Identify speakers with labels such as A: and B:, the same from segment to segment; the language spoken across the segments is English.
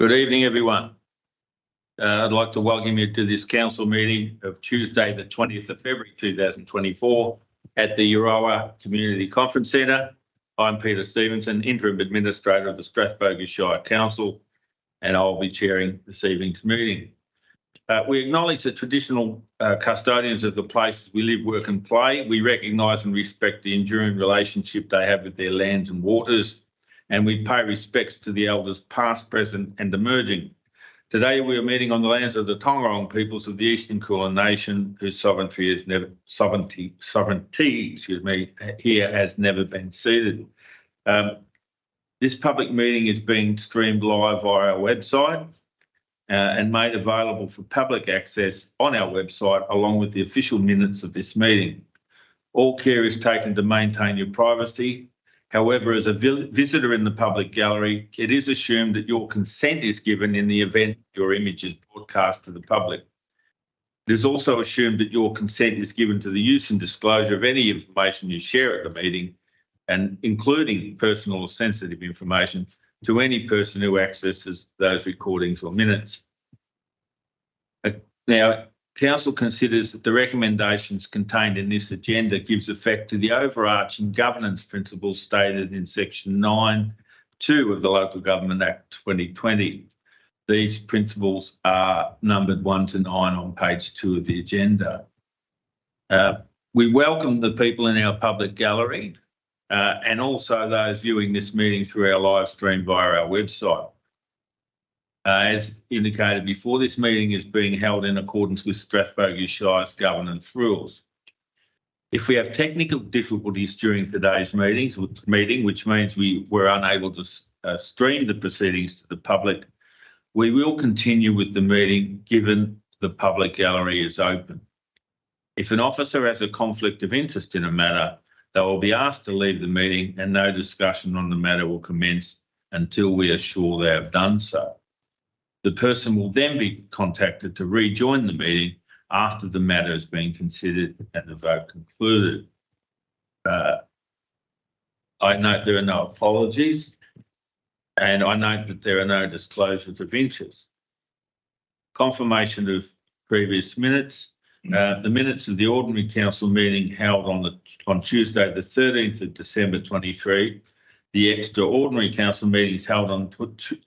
A: Good evening, everyone. I'd like to welcome you to this council meeting of Tuesday, the 20th of February 2024 at the Euroa Community Conference Centre. I'm Peter Stevenson, Interim Administrator of the Strathbogie Shire Council, and I'll be chairing this evening's meeting. We acknowledge the traditional custodians of the places we live, work and play. We recognise and respect the enduring relationship they have with their lands and waters, and we pay respects to the elders past, present and emerging. Today we are meeting on the lands of the Tongarong peoples of the Eastern Kulin Nation, whose sovereignty here has never been ceded. This public meeting is being streamed live via our website and made available for public access on our website, along with the official minutes of this meeting. All care is taken to maintain your privacy. However, as a visitor in the public gallery, it is assumed that your consent is given in the event your image is broadcast to the public. It is also assumed that your consent is given to the use and disclosure of any information you share at the meeting, and including personal or sensitive information, to any person who accesses those recordings or minutes. Now, Council considers that the recommendations contained in this agenda gives effect to the overarching governance principles stated in Section 9(2) of the Local Government Act 2020. These principles are numbered 1 to 9 on page 2 of the agenda. We welcome the people in our public gallery and also those viewing this meeting through our live stream via our website. As indicated before, this meeting is being held in accordance with Strathbogie Shire's governance rules. If we have technical difficulties during today's meeting, which means we were unable to stream the proceedings to the public, we will continue with the meeting given the public gallery is open. If an officer has a conflict of interest in a matter, they will be asked to leave the meeting and no discussion on the matter will commence until we are sure they have done so. The person will then be contacted to rejoin the meeting after the matter has been considered and the vote concluded. I note there are no apologies, and I note that there are no disclosures of interest. Confirmation of previous minutes. The minutes of the ordinary council meeting held on Tuesday, the 13th of December 23. The extraordinary council meetings held on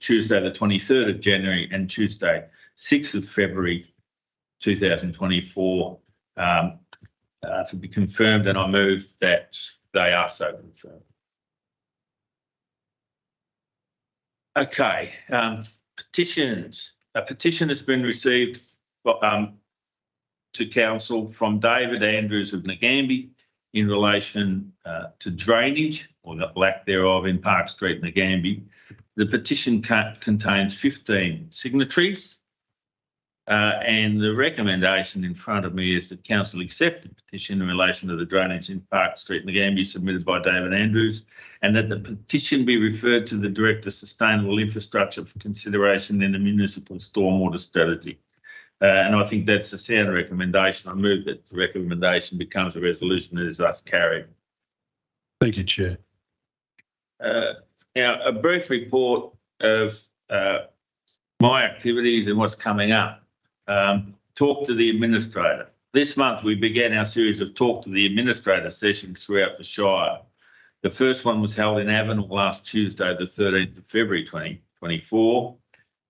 A: Tuesday, the 23rd of January and Tuesday, 6th of February 2024 to be confirmed, and I move that they are so confirmed. Okay, petitions. A petition has been received to council from David Andrews of Nagambie in relation to drainage, or the lack thereof, in Park Street, Nagambie. The petition contains 15 signatories, and the recommendation in front of me is that council accept the petition in relation to the drainage in Park Street, Nagambie, submitted by David Andrews, and that the petition be referred to the Director of Sustainable Infrastructure for consideration in the municipal stormwater strategy. And I think that's a sound recommendation. I move that the recommendation becomes a resolution that is thus carried.
B: Thank you, Chair.
A: Now, a brief report of my activities and what's coming up. Talk to the Administrator. This month we began our series of Talk to the Administrator sessions throughout the Shire. The first one was held in Avenel last Tuesday, the 13th of February 2024.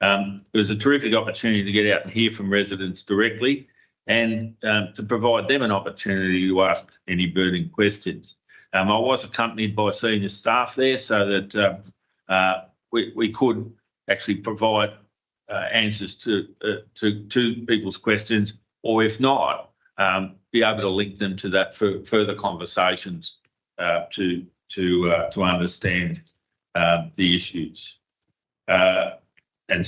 A: It was a terrific opportunity to get out and hear from residents directly and to provide them an opportunity to ask any burning questions. I was accompanied by senior staff there so that we could actually provide answers to people's questions, or if not, be able to link them to that for further conversations to understand the issues. And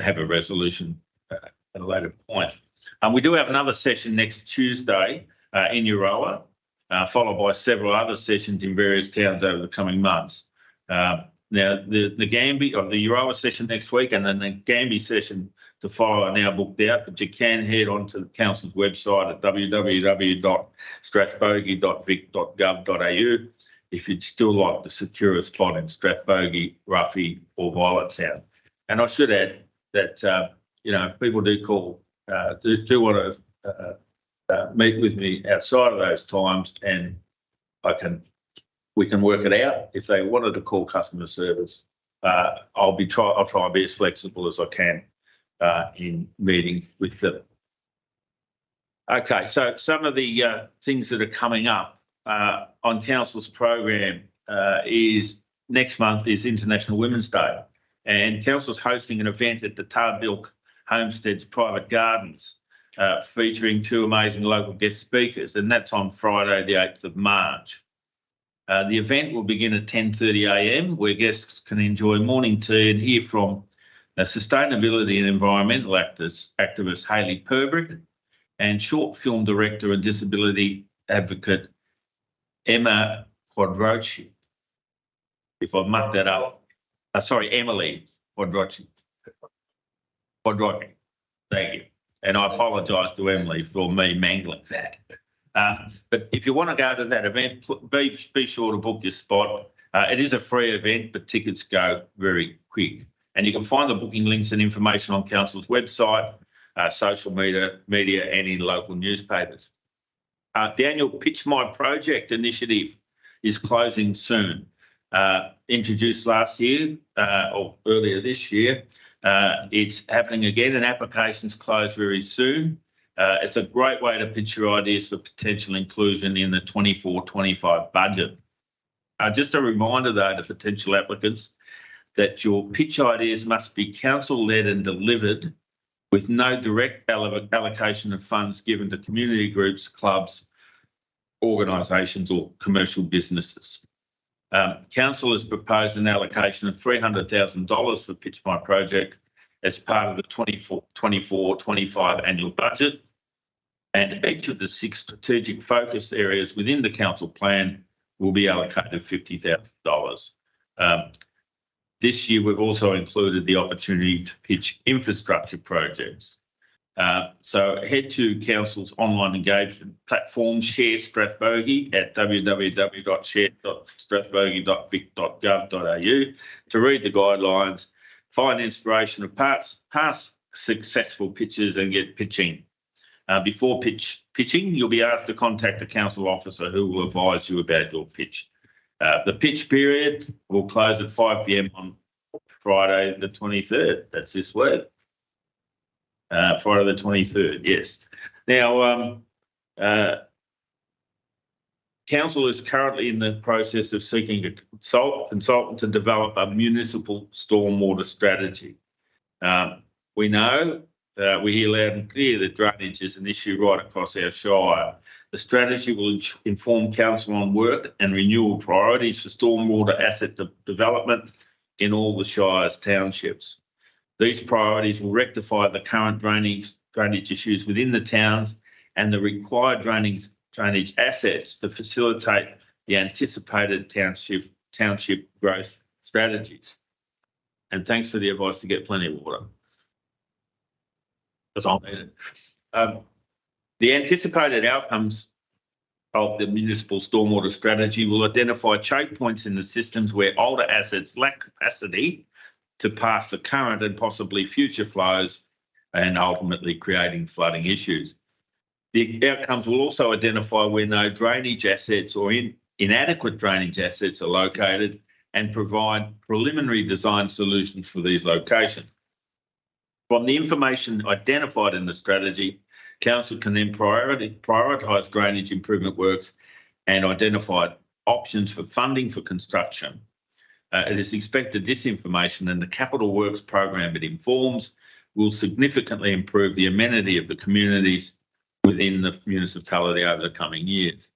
A: have a resolution at a later point. We do have another session next Tuesday in Euroa, followed by several other sessions in various towns over the coming months. Now, the Euroa session next week and then the Nagambie session to follow are now booked out, but you can head on to the council's website at www.strathbogie.vic.gov.au if you'd still like to secure a spot in Strathbogie, Ruffy or Violet Town. And I should add that, if people do call, do want to meet with me outside of those times, and we can work it out. If they wanted to call customer service, I'll try and be as flexible as I can in meeting with them. Okay, so some of the things that are coming up on Council's program is next month is International Women's Day, and Council's hosting an event at the Tarbilk Homestead's private gardens, featuring two amazing local guest speakers, and that's on Friday, the 8th of March. The event will begin at 10:30 a.m, where guests can enjoy morning tea and hear from sustainability and environmental activist Hayley Purbrick and short film director and disability advocate Emma Quadrochi. If I mucked that up, Emily Quadrochi. Thank you. And I apologise to Emily for me mangling that. But if you want to go to that event, be sure to book your spot. It is a free event, but tickets go very quick. And you can find the booking links and information on Council's website, social media, and in local newspapers. The annual Pitch My Project initiative is closing soon. Introduced last year or earlier this year, it's happening again, and applications close very soon. It's a great way to pitch your ideas for potential inclusion in the 24-25 budget. Just a reminder, though, to potential applicants that your pitch ideas must be council-led and delivered with no direct allocation of funds given to community groups, clubs, organisations or commercial businesses. Council has proposed an allocation of $300,000 for Pitch My Project as part of the 24-25 annual budget, and each of the 6 strategic focus areas within the council plan will be allocated $50,000. This year, we've also included the opportunity to pitch infrastructure projects. So head to Council's online engagement platform, Share Strathbogie, at www.share.strathbogie.vic.gov.au to read the guidelines, find inspiration of past successful pitches and get pitching. Before pitching, you'll be asked to contact a council officer who will advise you about your pitch. The pitch period will close at 5 p.m. on Friday the 23rd. That's this week. Friday the 23rd, yes. Now, Council is currently in the process of seeking a consultant to develop a municipal stormwater strategy. We know, we hear loud and clear that drainage is an issue right across our shire. The strategy will inform Council on work and renewal priorities for stormwater asset development in all the Shire's townships. These priorities will rectify the current drainage issues within the towns and the required drainage assets to facilitate the anticipated township growth strategies. And thanks for the advice to get plenty of water, because I'll need it. The anticipated outcomes of the municipal stormwater strategy will identify choke points in the systems where older assets lack capacity to pass the current and possibly future flows, and ultimately creating flooding issues. The outcomes will also identify where no drainage assets or inadequate drainage assets are located and provide preliminary design solutions for these locations. From the information identified in the strategy, Council can then prioritise drainage improvement works and identify options for funding for construction. It is expected this information and the capital works program it informs will significantly improve the amenity of the communities within the municipality over the coming years.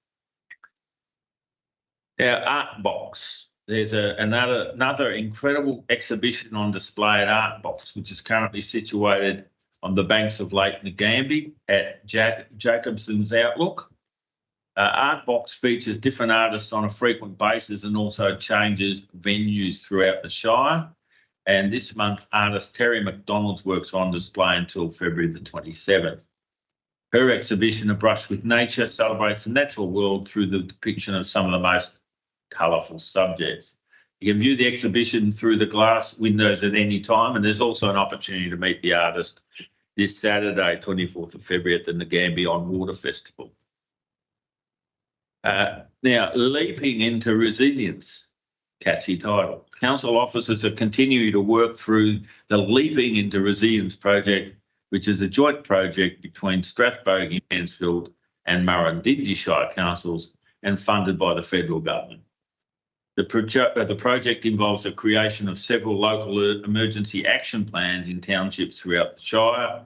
A: Now, Art Box. There's another incredible exhibition on display at Art Box, which is currently situated on the banks of Lake Ngambie at Jacobson's Outlook. Art Box features different artists on a frequent basis and also changes venues throughout the Shire. And this month, artist Terry McDonald's works are on display until February the 27th. Her exhibition, A Brush with Nature, celebrates the natural world through the depiction of some of the most colourful subjects. You can view the exhibition through the glass windows at any time, and there's also an opportunity to meet the artist this Saturday, 24th of February, at the Nagambie on Water Festival. Now, leaping into resilience, catchy title. Council officers are continuing to work through the Leaping into Resilience project, which is a joint project between Strathbogie, Mansfield and Murrumbidgee Shire councils and funded by the federal government. The project involves the creation of several local emergency action plans in townships throughout the Shire.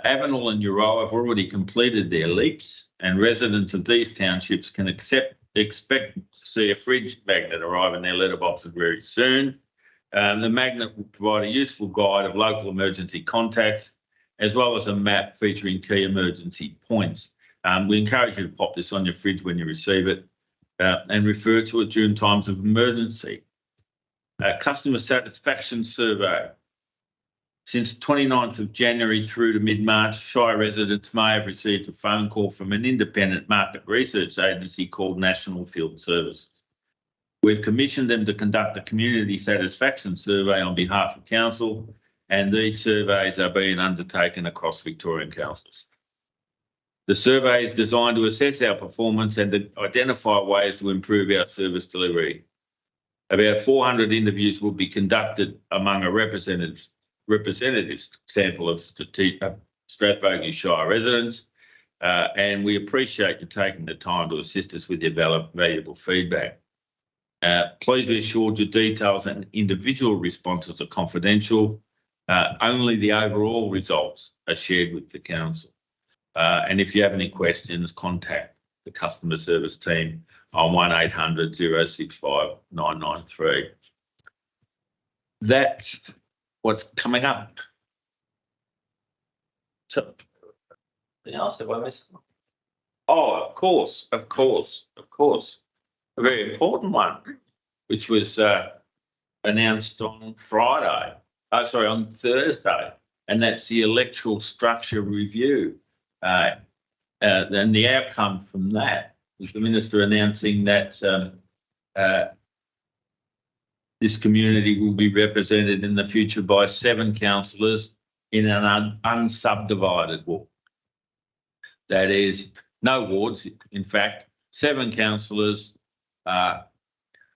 A: Avenel and Euroa have already completed their leaps, and residents of these townships can expect to see a fridge magnet arrive in their letterboxes very soon. The magnet will provide a useful guide of local emergency contacts, as well as a map featuring key emergency points. We encourage you to pop this on your fridge when you receive it and refer to it during times of emergency. Customer satisfaction survey. Since 29th of January through to mid-March, Shire residents may have received a phone call from an independent market research agency called National Field Services. We've commissioned them to conduct a community satisfaction survey on behalf of council, and these surveys are being undertaken across Victorian councils. The survey is designed to assess our performance and to identify ways to improve our service delivery. About 400 interviews will be conducted among a representative sample of Strathbogie Shire residents, and we appreciate you taking the time to assist us with your valuable feedback. Please be assured your details and individual responses are confidential. Only the overall results are shared with the council. And if you have any questions, contact the customer service team on 1800 065 993. That's what's coming up. So, anything else that I missed? Oh, of course. A very important one, which was announced on on Thursday, and that's the electoral structure review. And the outcome from that was the Minister announcing that this community will be represented in the future by 7 councillors in an unsubdivided ward. That is, no wards, in fact, 7 councillors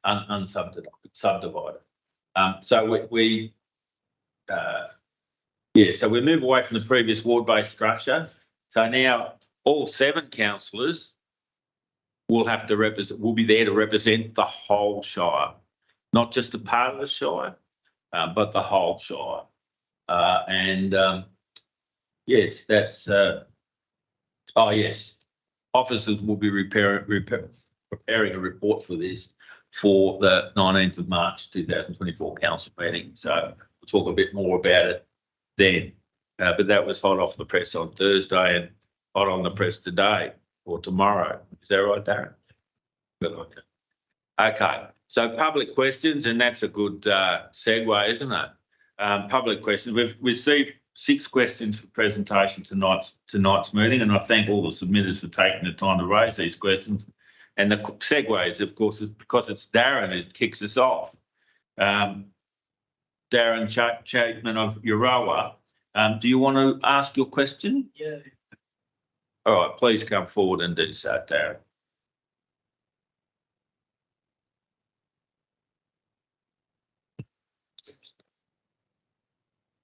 A: unsubdivided. So we move away from the previous ward-based structure. So now all 7 councillors will be there to represent the whole Shire, not just a part of the Shire, but the whole Shire. Yes, that's. Officers will be preparing a report for this for the 19th of March 2024 council meeting. So we'll talk a bit more about it then. But that was hot off the press on Thursday and hot on the press today or tomorrow. Is that right, Darren? Okay. So public questions, and that's a good segue, isn't it? Public questions. We've received 6 questions for presentation tonight's meeting, and I thank all the submitters for taking the time to raise these questions. And the segues, of course, is because it's Darren who kicks us off. Darren Chapman of Euroa, do you want to ask your question?
C: Yeah.
A: All right, please come forward and do so, Darren.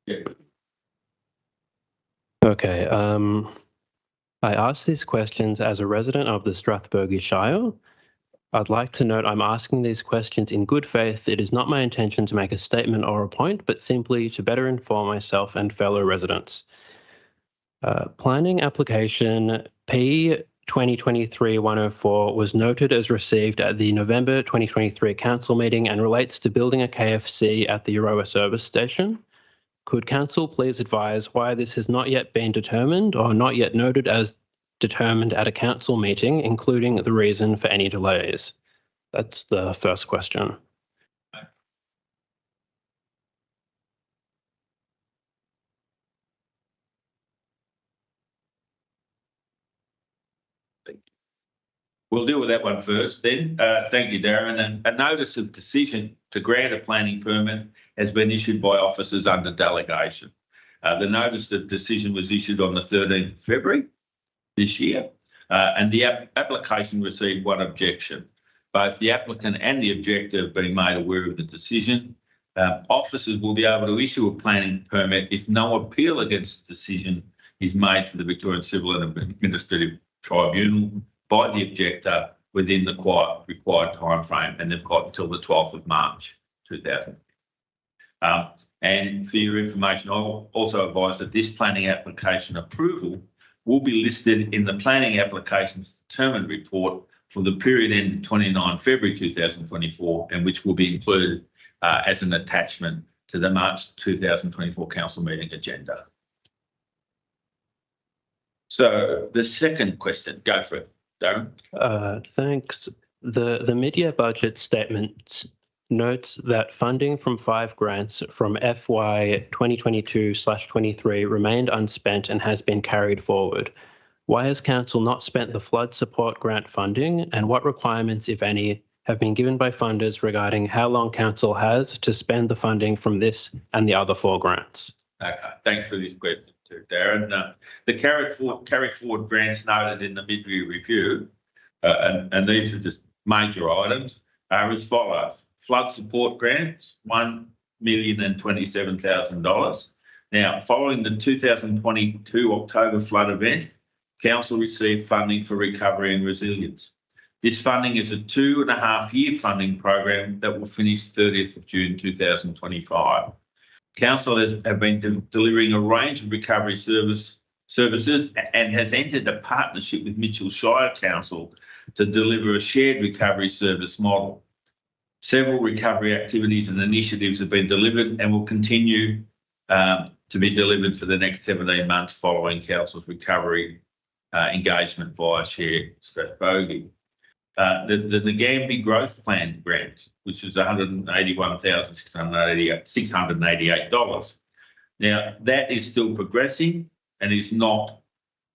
A: Yeah.
C: Okay. I asked these questions as a resident of the Strathbogie Shire. I'd like to note I'm asking these questions in good faith. It is not my intention to make a statement or a point, but simply to better inform myself and fellow residents. Planning application P 2023-104 was noted as received at the November 2023 council meeting and relates to building a KFC at the Euroa service station. Could council please advise why this has not yet been determined or not yet noted as determined at a council meeting, including the reason for any delays? That's the first question.
A: We'll deal with that one first then. Thank you, Darren. And a notice of decision to grant a planning permit has been issued by officers under delegation. The notice of decision was issued on the 13th of February this year, and the application received one objection. Both the applicant and the objector have been made aware of the decision. Officers will be able to issue a planning permit if no appeal against the decision is made to the Victorian Civil and Administrative Tribunal by the objector within the required time frame, and they've got until the 12th of March 2000. And for your information, I'll also advise that this planning application approval will be listed in the planning applications determined report for the period ending 29 February 2024, and which will be included as an attachment to the March 2024 council meeting agenda. So the second question, go for it, Darren.
C: Thanks. The mid-year budget statement notes that funding from 5 grants from FY 2022/23 remained unspent and has been carried forward. Why has Council not spent the flood support grant funding, and what requirements, if any, have been given by funders regarding how long Council has to spend the funding from this and the other 4 grants?
A: Okay, thanks for this question too, Darren. The carried forward grants noted in the mid-year review, and these are just major items, are as follows. Flood support grants, $1,027,000. Now, following the 2022 October flood event, Council received funding for recovery and resilience. This funding is a 2.5-year funding program that will finish 30th of June 2025. Council have been delivering a range of recovery services and has entered a partnership with Mitchell Shire Council to deliver a shared recovery service model. Several recovery activities and initiatives have been delivered and will continue to be delivered for the next 17 months following Council's recovery engagement via Share Strathbogie. The Ngambie Growth Plan grant, which is $181,688. Now, that is still progressing and is not,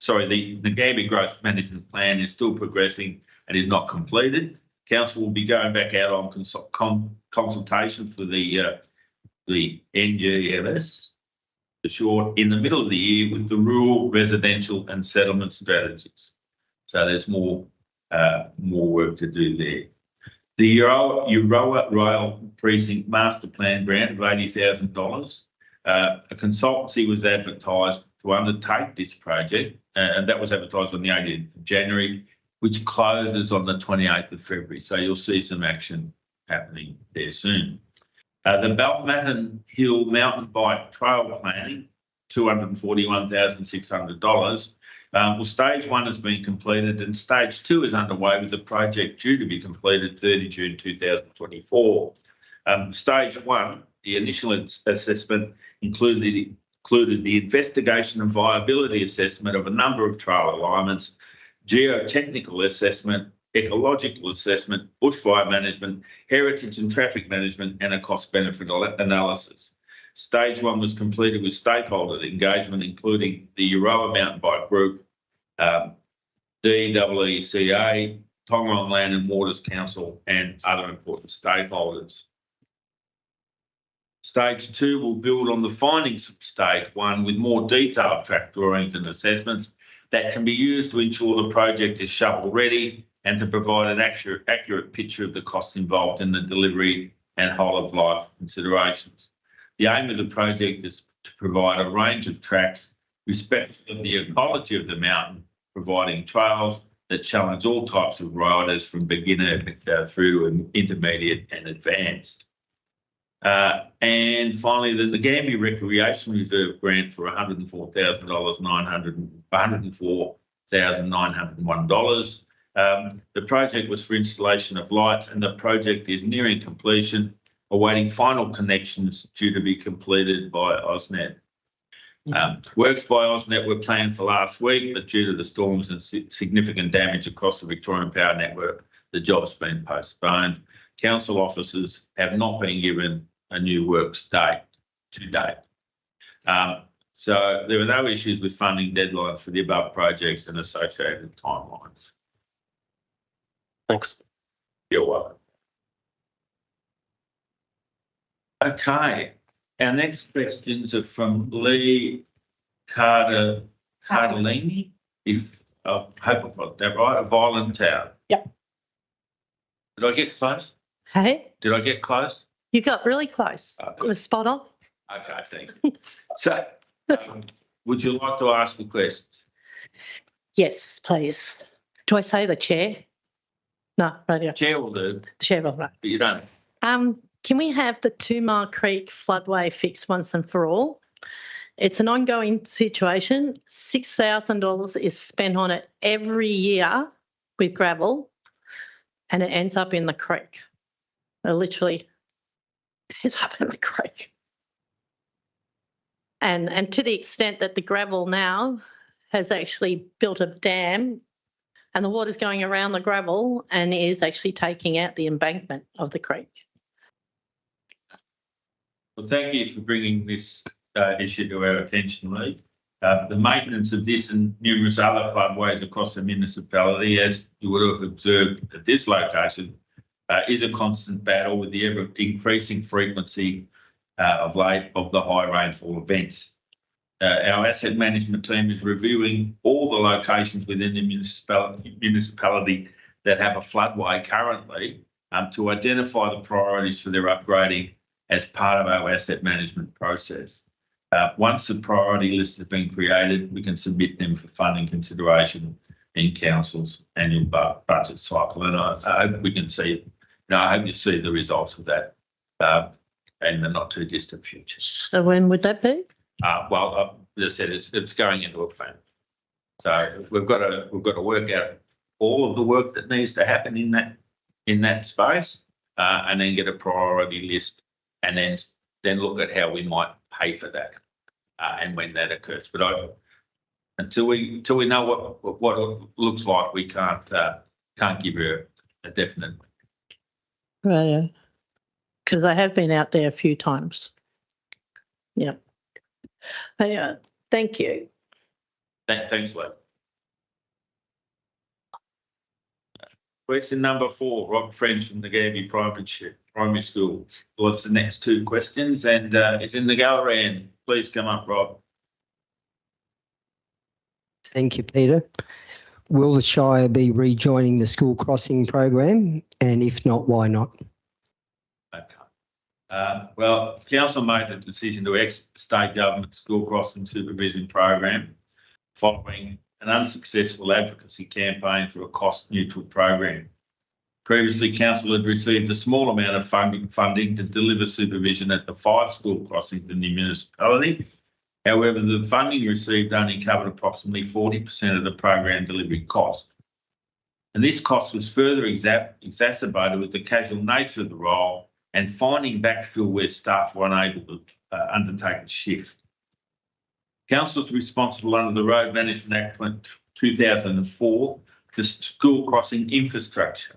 A: the Ngambie Growth Management Plan is still progressing and is not completed. Council will be going back out on consultation for the NGMS, for short, in the middle of the year with the rural, residential and settlement strategies. So there's more work to do there. The Euroa Rail Precinct Master Plan grant of $80,000. A consultancy was advertised to undertake this project, and that was advertised on the 18th of January, which closes on the 28th of February. So you'll see some action happening there soon. The Balmatin Hill Mountain Bike Trail Planning, $241,600. Well, stage 1 has been completed and stage 2 is underway with the project due to be completed 30 June 2024. Stage 1, the initial assessment included the investigation and viability assessment of a number of trail alignments, geotechnical assessment, ecological assessment, bushfire management, heritage and traffic management, and a cost-benefit analysis. Stage 1 was completed with stakeholder engagement, including the Euroa Mountain Bike Group, DEECA, Tongarong Land and Waters Council, and other important stakeholders. Stage 2 will build on the findings of Stage 1 with more detailed track drawings and assessments that can be used to ensure the project is shovel ready and to provide an accurate picture of the costs involved in the delivery and whole of life considerations. The aim of the project is to provide a range of tracks respectful of the ecology of the mountain, providing trails that challenge all types of riders from beginner through to intermediate and advanced. And finally, the Ngambie Recreation Reserve grant for $104,901. The project was for installation of lights and the project is nearing completion, awaiting final connections due to be completed by AusNet. Works by AusNet were planned for last week, but due to the storms and significant damage across the Victorian Power Network, the job's been postponed. Council officers have not been given a new works date to date. So there were no issues with funding deadlines for the above projects and associated timelines.
C: Thanks.
A: You're welcome. Okay, our next questions are from Lee Cardellini. If I hope I've got that right, of Island Town.
D: Yep.
A: Did I get close?
D: Hey,
A: Did I get close?
D: you got really close.
A: Oh,
D: It
A: good.
D: was spot on.
A: Okay, thank you. So, would you like to ask the questions?
D: Yes, please. Do I say the chair? No, radio.
A: Chair will do,
D: The chair will right.
A: but you don't.
D: Can we have the 2 Mile Creek floodway fixed once and for all? It's an ongoing situation. $6,000 is spent on it every year with gravel, and it ends up in the creek. It literally ends up in the creek. And to the extent that the gravel now has actually built a dam and the water's going around the gravel and is actually taking out the embankment of the creek.
A: Well, thank you for bringing this issue to our attention, Lee. The maintenance of this and numerous other floodways across the municipality, as you would have observed at this location, is a constant battle with the ever increasing frequency of the high rainfall events. Our asset management team is reviewing all the locations within the municipality that have a floodway currently to identify the priorities for their upgrading as part of our asset management process. Once the priority list has been created, we can submit them for funding consideration in council's annual budget cycle. And I hope we can see, I hope you see the results of that in the not too distant future.
D: So when would that be?
A: Well, as I said, it's going into a plan. So we've got to work out all of the work that needs to happen in that space, and then get a priority list, and then look at how we might pay for that, and when that occurs. But until we know what it looks like, we can't give you a definite.
D: Right. Because I have been out there a few times. Yeah. Thank you.
A: Thanks, Lee. Question number 4, Rob French from the Gambie Primary School. What's the next 2 questions? And is in the gallery, and please come up, Rob.
E: Thank you, Peter. Will the Shire be rejoining the school crossing program? And if not, why not?
A: Okay. Well, Council made the decision to exit the state government school crossing supervision program following an unsuccessful advocacy campaign for a cost-neutral program. Previously, Council had received a small amount of funding to deliver supervision at the 5 school crossings in the municipality. However, the funding received only covered approximately 40% of the program delivery cost. And this cost was further exacerbated with the casual nature of the role and finding backfill where staff were unable to undertake a shift. Council is responsible under the Road Management Act 2004 for school crossing infrastructure.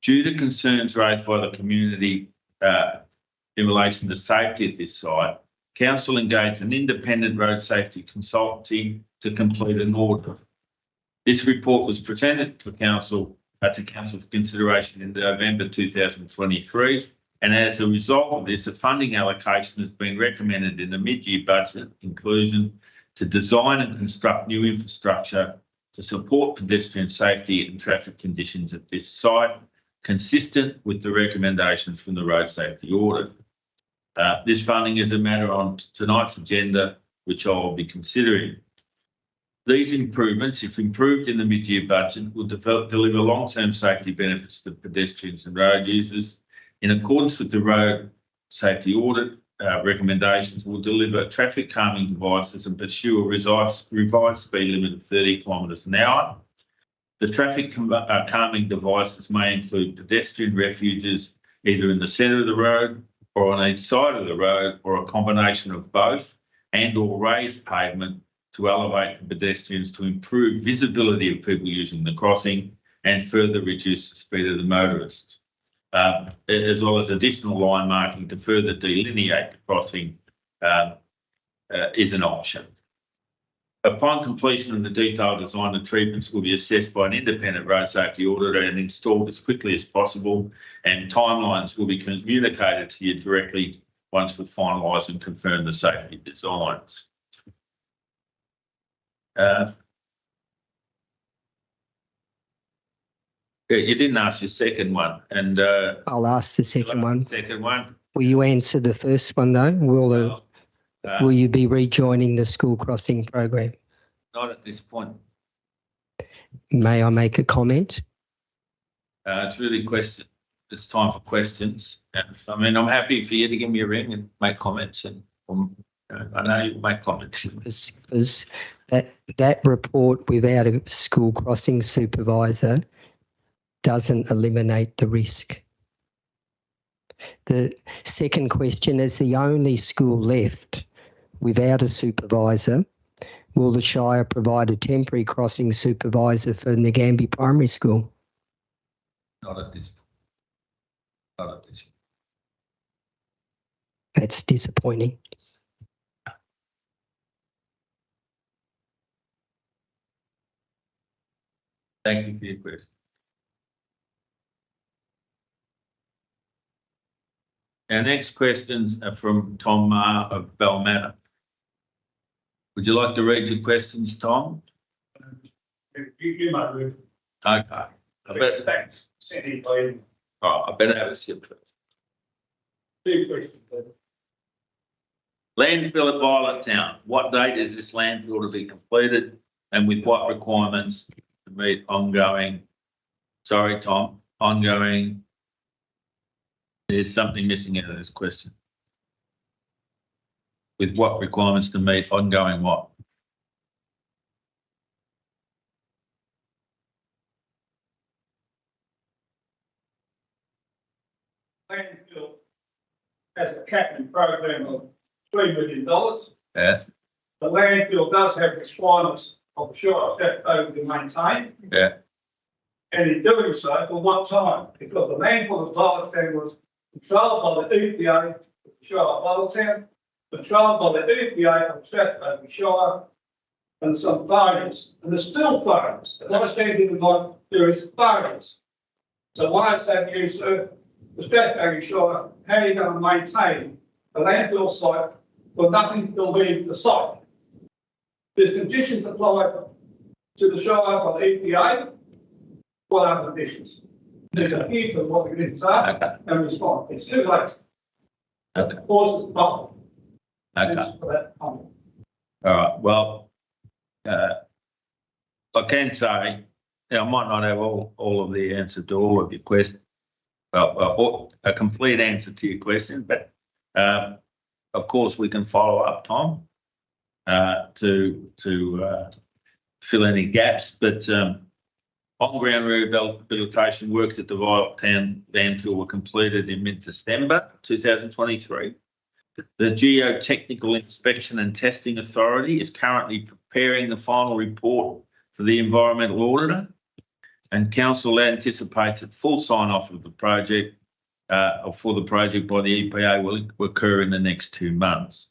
A: Due to concerns raised by the community in relation to safety at this site, Council engaged an independent road safety consultancy to complete an audit. This report was presented to Council for consideration in November 2023, and as a result of this, a funding allocation has been recommended in the mid-year budget inclusion to design and construct new infrastructure to support pedestrian safety and traffic conditions at this site, consistent with the recommendations from the road safety audit. This funding is a matter on tonight's agenda, which I will be considering. These improvements, if improved in the mid-year budget, will deliver long-term safety benefits to pedestrians and road users. In accordance with the road safety audit recommendations, will deliver traffic calming devices and pursue a revised speed limit of 30 kilometres an hour. The traffic calming devices may include pedestrian refuges either in the centre of the road or on each side of the road, or a combination of both, and or raised pavement to elevate the pedestrians to improve visibility of people using the crossing and further reduce the speed of the motorists, as well as additional line marking to further delineate the crossing is an option. Upon completion of the detailed design, the treatments will be assessed by an independent road safety auditor and installed as quickly as possible, and timelines will be communicated to you directly once we've finalised and confirmed the safety designs. You didn't ask your second one, and
E: I'll ask the second one.
A: Second one.
E: Will you answer the first one though? Will you be rejoining the school crossing program?
A: Not at this point.
E: May I make a comment?
A: It's really question. It's time for questions. I mean, I'm happy for you to give me a ring and make comments, and I know you make comments.
E: Because that report without a school crossing supervisor doesn't eliminate the risk. The second question, as the only school left without a supervisor, will the Shire provide a temporary crossing supervisor for Nagambie Primary School?
A: Not at this point. Not at this point.
E: That's disappointing.
A: Thank you for your question. Our next questions are from Tom Maher of Balmatta. Would you like to read your questions, Tom?
F: You might read.
A: Okay. I better have a sip first.
F: Two questions.
A: Landfill at Violet Town. What date is this landfill to be completed, and with what requirements to meet ongoing? Sorry, Tom. Ongoing. There's something missing out of this question. With what requirements to meet ongoing what?
F: Landfill has a capping program of $3 million.
A: Yeah.
F: The landfill does have requirements of the Shire Strathbogie to maintain.
A: Yeah.
F: And in doing so, for what time? Because the landfill of Violet Town was controlled by the EPA of the Shire of Violet Town, controlled by the EPA of Strathbogie Shire, and some failures. And there's still failures. And understanding like there is failures. So why is that you, sir? The Strathbogie Shire, how are you going to maintain the landfill site with nothing to leave the site? There's conditions applied to the Shire by the EPA. What are the conditions? There's a few to what the conditions are and respond. It's too late.
A: Okay.
F: Causes the problem.
A: Okay.
F: For that comment.
A: All right. Well, I can say I might not have all of the answer to all of your questions, or a complete answer to your question, but of course we can follow up, Tom, to fill any gaps. But on-ground rehabilitation works at the Violet Town landfill were completed in mid-December 2023. The Geotechnical Inspection and Testing Authority is currently preparing the final report for the environmental auditor, and council anticipates that full sign-off of the project for the project by the EPA will occur in the next 2 months.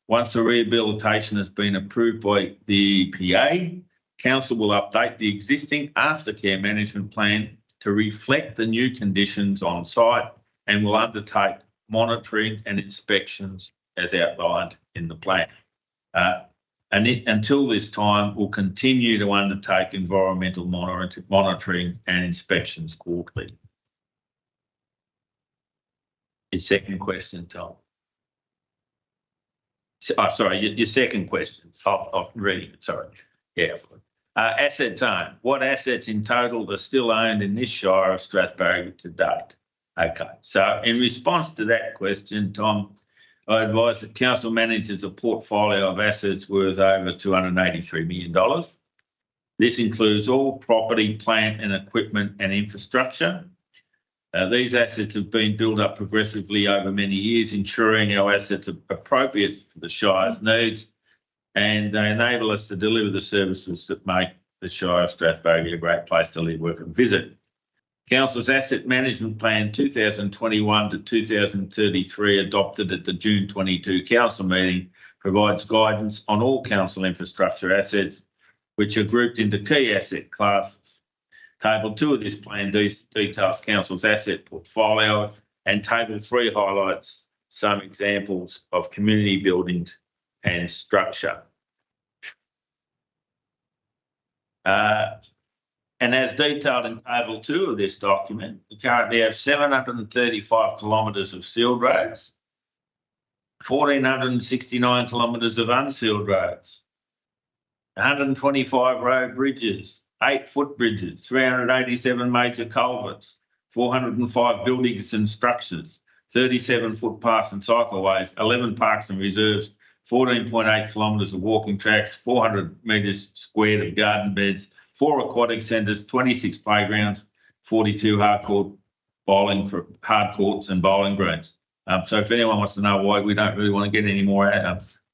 A: Once the rehabilitation has been approved by the EPA, council will update the existing aftercare management plan to reflect the new conditions on site and will undertake monitoring and inspections as outlined in the plan. Until this time, we'll continue to undertake environmental monitoring and inspections quarterly. Your second question, Tom. Sorry, your second question. I'll read it, sorry. Yeah. Assets owned. What assets in total are still owned in this Shire of Strathbogie to date? Okay, so in response to that question, Tom, I advise that council manages a portfolio of assets worth over $283 million. This includes all property, plant and equipment and infrastructure. These assets have been built up progressively over many years, ensuring our assets are appropriate for the Shire's needs, and they enable us to deliver the services that make the Shire of Strathbogie a great place to live, work and visit. Council's Asset Management Plan 2021 to 2033, adopted at the June 22 Council meeting, provides guidance on all council infrastructure assets, which are grouped into key asset classes. Table 2 of this plan details council's asset portfolio, and Table 3 highlights some examples of community buildings and structure. And as detailed in Table 2 of this document, we currently have 735 kilometres of sealed roads, 1,469 kilometres of unsealed roads, 125 road bridges, 8 footbridges, 387 major culverts, 405 buildings and structures, 37 footpaths and cycleways, 11 parks and reserves, 14.8 kilometres of walking tracks, 400 metres squared of garden beds, 4 aquatic centres, 26 playgrounds, 42 hard courts and bowling greens. So if anyone wants to know why we don't really want to get any more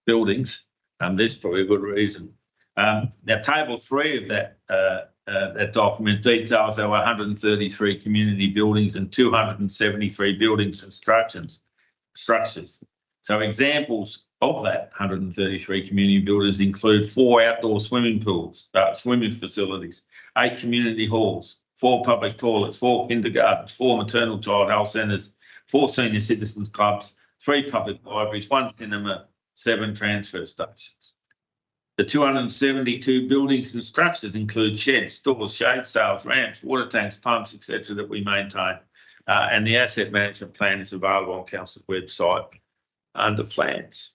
A: buildings, there's probably a good reason. Now, Table 3 of that document details our 133 community buildings and 273 buildings and structures. So examples of that 133 community buildings include 4 outdoor swimming pools, swimming facilities, 8 community halls, 4 public toilets, 4 kindergartens, 4 maternal child health centres, 4 senior citizens clubs, 3 public libraries, 1 cinema, 7 transfer stations. The 272 buildings and structures include sheds, stores, shade sails, ramps, water tanks, pumps, etc. that we maintain. And the asset management plan is available on Council's website under plans.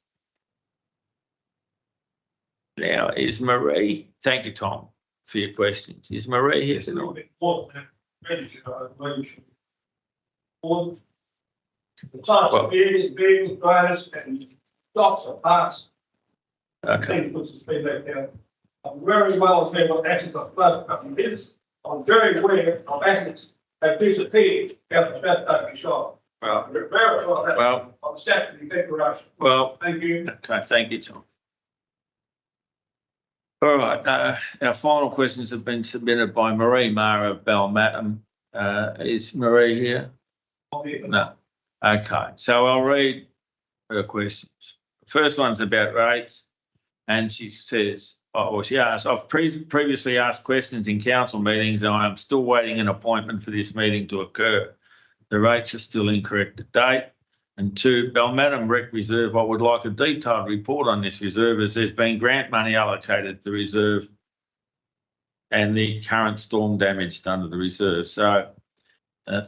A: Now, is Marie, thank you, Tom, for your questions. Is Marie here tonight?
F: The class of vehicles, drivers, and stocks or parts.
A: Okay.
F: I'm very well aware what assets of flood company is. I'm very aware of assets that disappeared out of Strathbogie Shire.
A: Well,
F: Very well that on the statutory declaration.
A: Well,
F: Thank you.
A: okay, thank you, Tom. All right, our final questions have been submitted by Marie Mara Balmatam. Is Marie here? No. Okay, so I'll read her questions. The first one's about rates, and she says, she asks, I've previously asked questions in council meetings and I am still waiting an appointment for this meeting to occur. The rates are still incorrect to date. And 2, Balmatam Rec Reserve, I would like a detailed report on this reserve as there's been grant money allocated to the reserve and the current storm damage under the reserve. So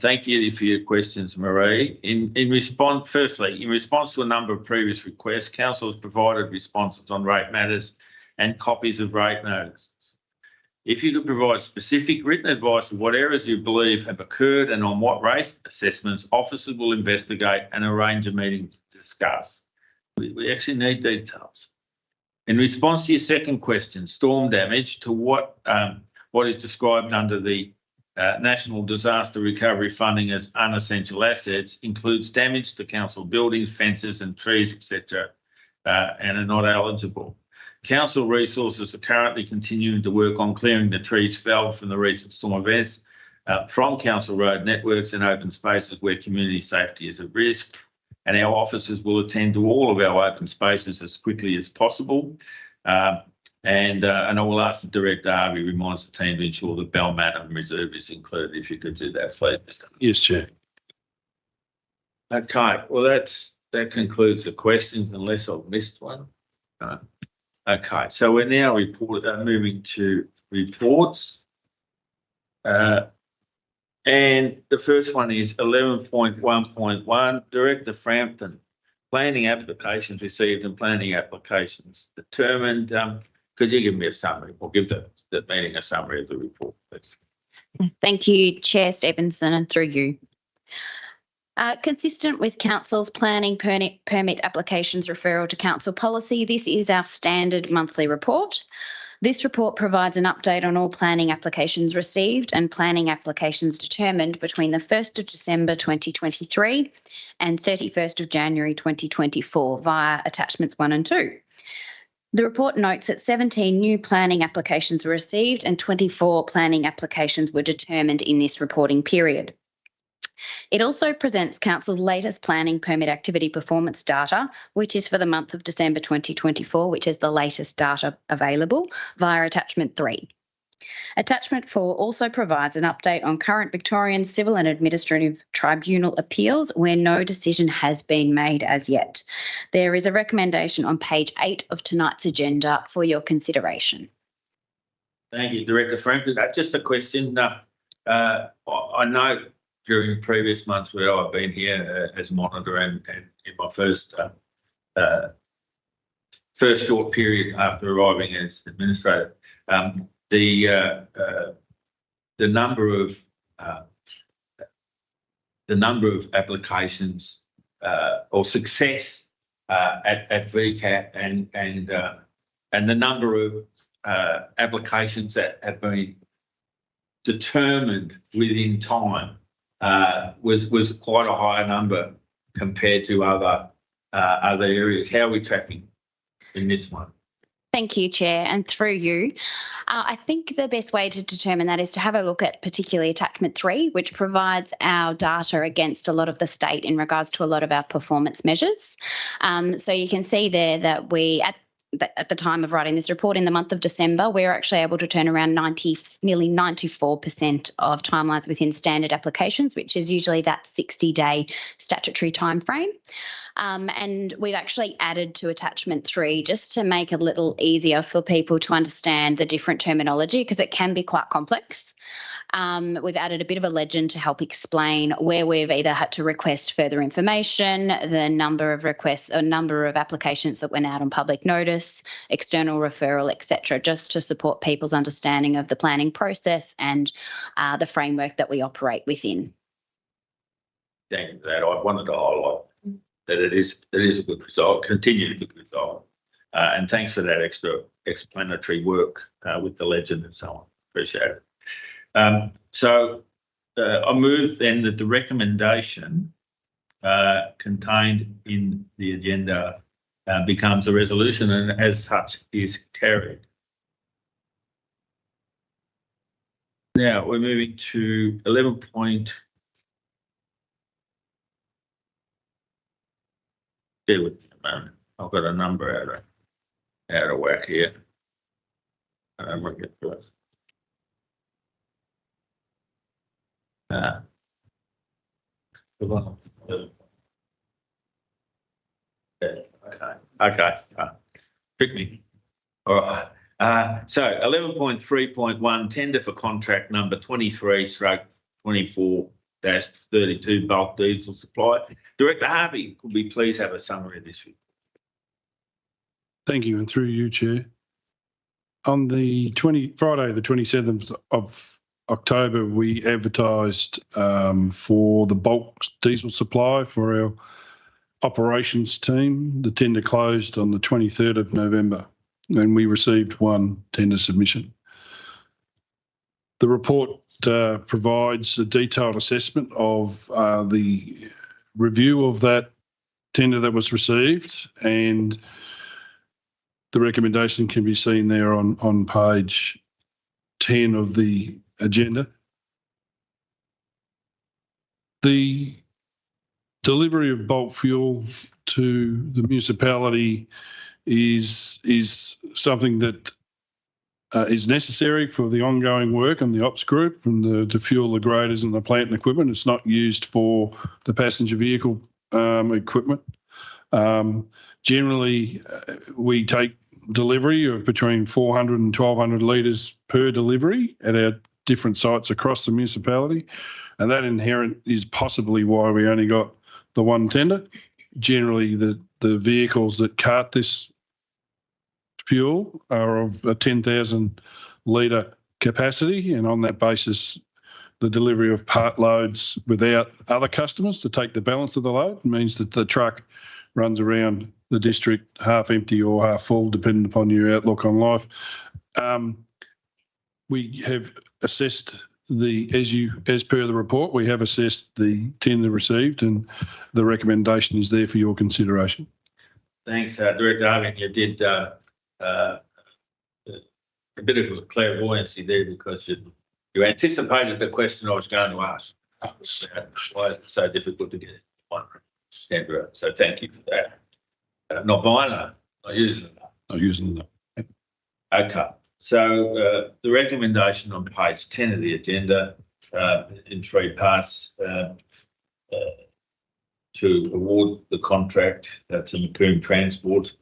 A: thank you for your questions, Marie. In response to a number of previous requests, council has provided responses on rate matters and copies of rate notices. If you could provide specific written advice of what errors you believe have occurred and on what rate assessments, officers will investigate and arrange a meeting to discuss. We actually need details. In response to your second question, storm damage, to what is described under the National Disaster Recovery Funding as unessential assets includes damage to council buildings, fences and trees, etc., and are not eligible. Council resources are currently continuing to work on clearing the trees felled from the recent storm events from council road networks and open spaces where community safety is at risk. And our officers will attend to all of our open spaces as quickly as possible. And I will ask the Director, Harvey, reminds the team to ensure the Balmatam Reserve is included. If you could do that, please, Mr.
B: Yes, Chair.
A: Okay, well, that concludes the questions, unless I've missed one. Okay, so we're now moving to reports. And the first one is 11.1.1, Director Frampton, planning applications received and planning applications determined. Could you give me a summary or give the meeting a summary of the report, please?
G: Thank you, Chair Stevenson, and through you. Consistent with Council's planning permit applications referral to Council policy, this is our standard monthly report. This report provides an update on all planning applications received and planning applications determined between the 1st of December 2023 and 31st of January 2024 via attachments 1 and 2. The report notes that 17 new planning applications were received and 24 planning applications were determined in this reporting period. It also presents Council's latest planning permit activity performance data, which is for the month of December 2024, which is the latest data available via Attachment 3. Attachment 4 also provides an update on current Victorian Civil and Administrative Tribunal appeals where no decision has been made as yet. There is a recommendation on page 8 of tonight's agenda for your consideration.
A: Thank you, Director Franklin. Just a question. I know during previous months where I've been here as monitor and in my first short period after arriving as administrator, the number of applications or success at VCAT and the number of applications that have been determined within time was quite a high number compared to other areas. How are we tracking in this one?
G: Thank you, Chair, and through you. I think the best way to determine that is to have a look at particularly Attachment 3, which provides our data against a lot of the state in regards to a lot of our performance measures. So you can see there that at the time of writing this report in the month of December, we were actually able to turn around nearly 94% of timelines within standard applications, which is usually that 60-day statutory timeframe. And we've actually added to Attachment 3 just to make it a little easier for people to understand the different terminology because it can be quite complex. We've added a bit of a legend to help explain where we've either had to request further information, the number of requests, a number of applications that went out on public notice, external referral, etc., just to support people's understanding of the planning process and the framework that we operate within.
A: Thank you for that. I wanted to highlight that it is a good result, continued good result, and thanks for that extra explanatory work with the legend and so on. Appreciate it. So I move then that the recommendation contained in the agenda becomes a resolution and as such is carried. Now we're moving to 11. Bear with me a moment. I've got a number out of whack here. We'll get to it. Okay. Pick me. All right. So 11.3.1 tender for contract number 23/24-32 bulk diesel supply. Director Harvey, could we please have a summary of this?
B: Thank you, and through you, Chair. On the Friday, the 27th of October, we advertised for the bulk diesel supply for our operations team. The tender closed on the 23rd of November, and we received one tender submission. The report provides a detailed assessment of the review of that tender that was received, and the recommendation can be seen there on page 10 of the agenda. The delivery of bulk fuel to the municipality is something that is necessary for the ongoing work and the ops group and to fuel the graders and the plant and equipment. It's not used for the passenger vehicle equipment. Generally, we take delivery of between 400 and 1,200 litres per delivery at our different sites across the municipality, and that inherent is possibly why we only got the one tender. Generally, the vehicles that cart this fuel are of a 10,000 litre capacity, and on that basis, the delivery of part loads without other customers to take the balance of the load means that the truck runs around the district half empty or half full, depending upon your outlook on life. We have assessed as per the report, we have assessed the tender received, and the recommendation is there for your consideration.
A: Thanks, Director Harvey. You did a bit of clairvoyancy there because you anticipated the question I was going to ask. Why is it so difficult to get one tender? So thank you for that. Not buying it, not using it.
B: Not using them.
A: Okay, so the recommendation on page 10 of the agenda in 3 parts to award the contract to Macomb Transport,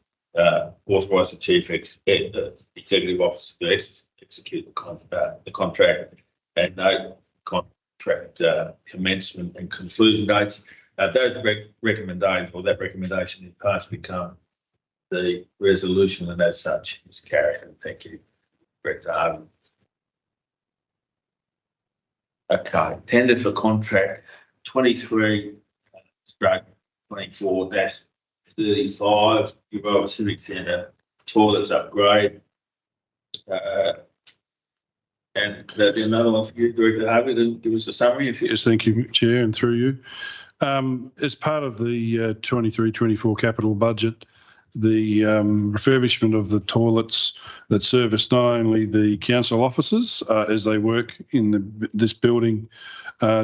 A: authorise the Chief Executive Officer to execute the contract and note contract commencement and conclusion dates. Those recommendations, or that recommendation in parts, become the resolution, and as such is carried. And thank you, Director Harvey. Okay, tender for contract 23/24-35, Europe Civic Centre toilets upgrade. And there'll be another one for you, Director Harvey, to give us a summary. If you
B: Yes, thank you, Chair, and through you. As part of the 23-24 capital budget, the refurbishment of the toilets that service not only the council offices as they work in this building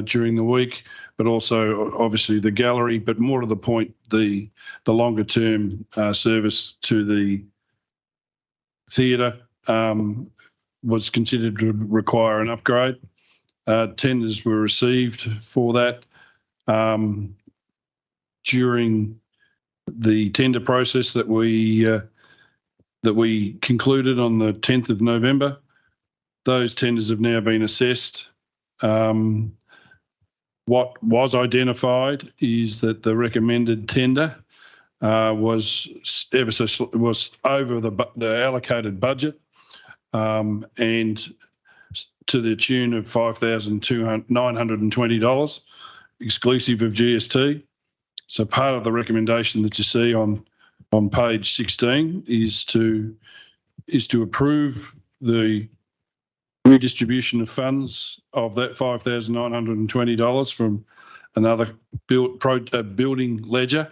B: during the week, but also obviously the gallery, but more to the point, the longer term service to the theatre was considered to require an upgrade. Tenders were received for that. During the tender process that we concluded on the 10th of November, those tenders have now been assessed. What was identified is that the recommended tender was over the allocated budget, and to the tune of $5,920, exclusive of GST. So part of the recommendation that you see on page 16 is to approve the redistribution of funds of that $5,920 from another building ledger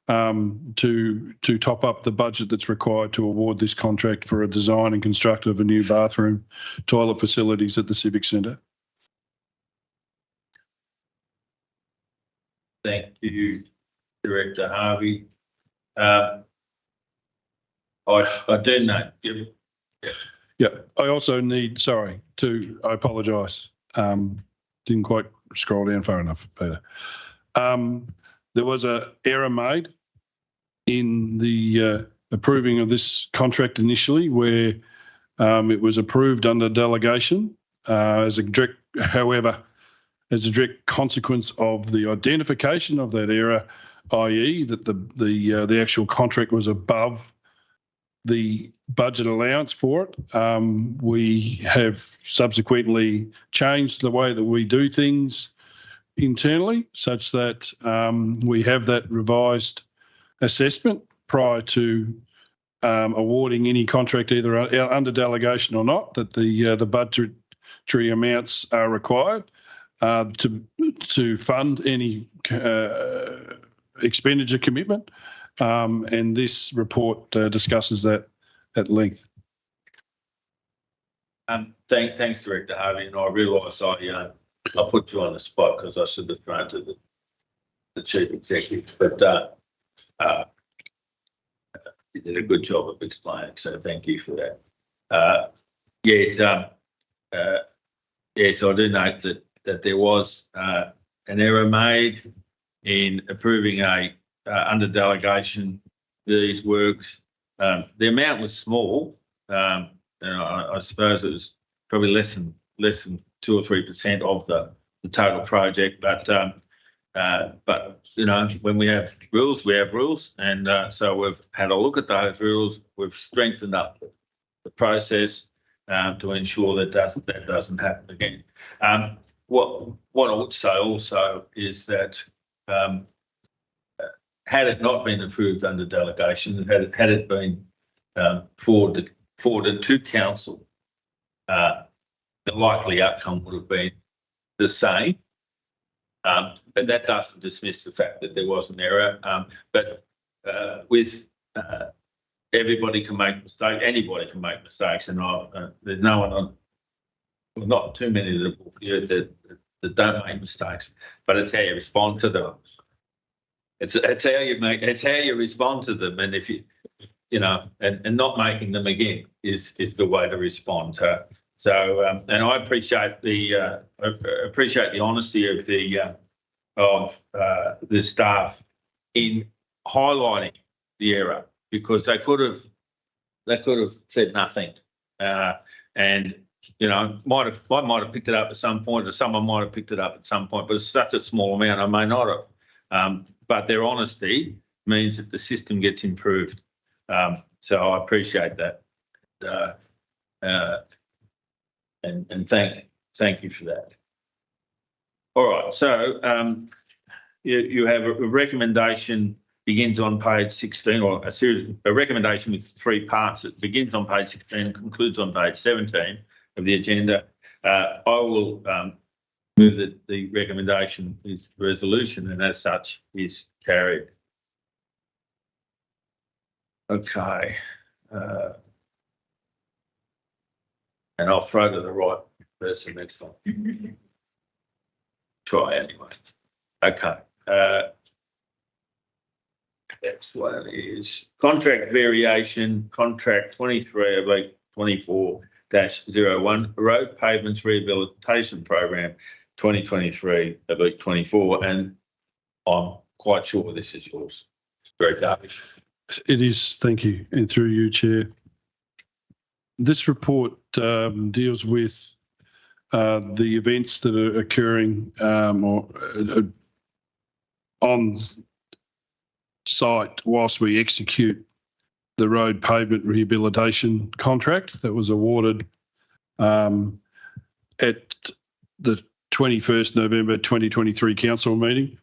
B: to top up the budget that's required to award this contract for a design and construct of a new bathroom, toilet facilities at the Civic Centre.
A: thank you, Director Harvey. I do know.
B: Yeah, I also need, I apologise. Didn't quite scroll down far enough, Peter. There was an error made in the approving of this contract initially, where it was approved under delegation as a direct consequence of the identification of that error, i.e. that the actual contract was above the budget allowance for it. We have subsequently changed the way that we do things internally such that we have that revised assessment prior to awarding any contract, either under delegation or not, that the budgetary amounts are required to fund any expenditure commitment. And this report discusses that at length.
A: Thanks, Director Harvey. And I realise I put you on the spot because I should have thrown to the Chief Executive, but you did a good job of explaining, so thank you for that. Yes, I do note that there was an error made in approving under delegation these works. The amount was small. I suppose it was probably less than 2 or 3% of the total project. But when we have rules, we have rules, and so we've had a look at those rules. We've strengthened up the process to ensure that doesn't happen again. What I would say also is that had it not been approved under delegation, had it been forwarded to council, the likely outcome would have been the same. But that doesn't dismiss the fact that there was an error. But everybody can make mistakes, anybody can make mistakes, and there's no one not too many that that don't make mistakes, but it's how you respond to them. It's how you respond to them, and if and not making them again is the way to respond. So and I appreciate the honesty of the staff in highlighting the error, because they could have said nothing, and I might have picked it up at some point, or someone might have picked it up at some point, but it's such a small amount I may not have. But their honesty means that the system gets improved. So I appreciate that, and thank you for that. All right, so you have a recommendation, begins on page 16, or a recommendation with 3 parts. It begins on page 16 and concludes on page 17 of the agenda. I will move that the recommendation is resolution, and as such is carried. Okay. And I'll throw to the right person next time. Try anyway. Okay. Next one is contract variation, contract 23/24-01, road pavements rehabilitation program 2023/24, and I'm quite sure this is yours. Very David.
B: It is, thank you, and through you, Chair. This report deals with the events that are occurring on site whilst we execute the road pavement rehabilitation contract that was awarded at the 21st November 2023 council meeting.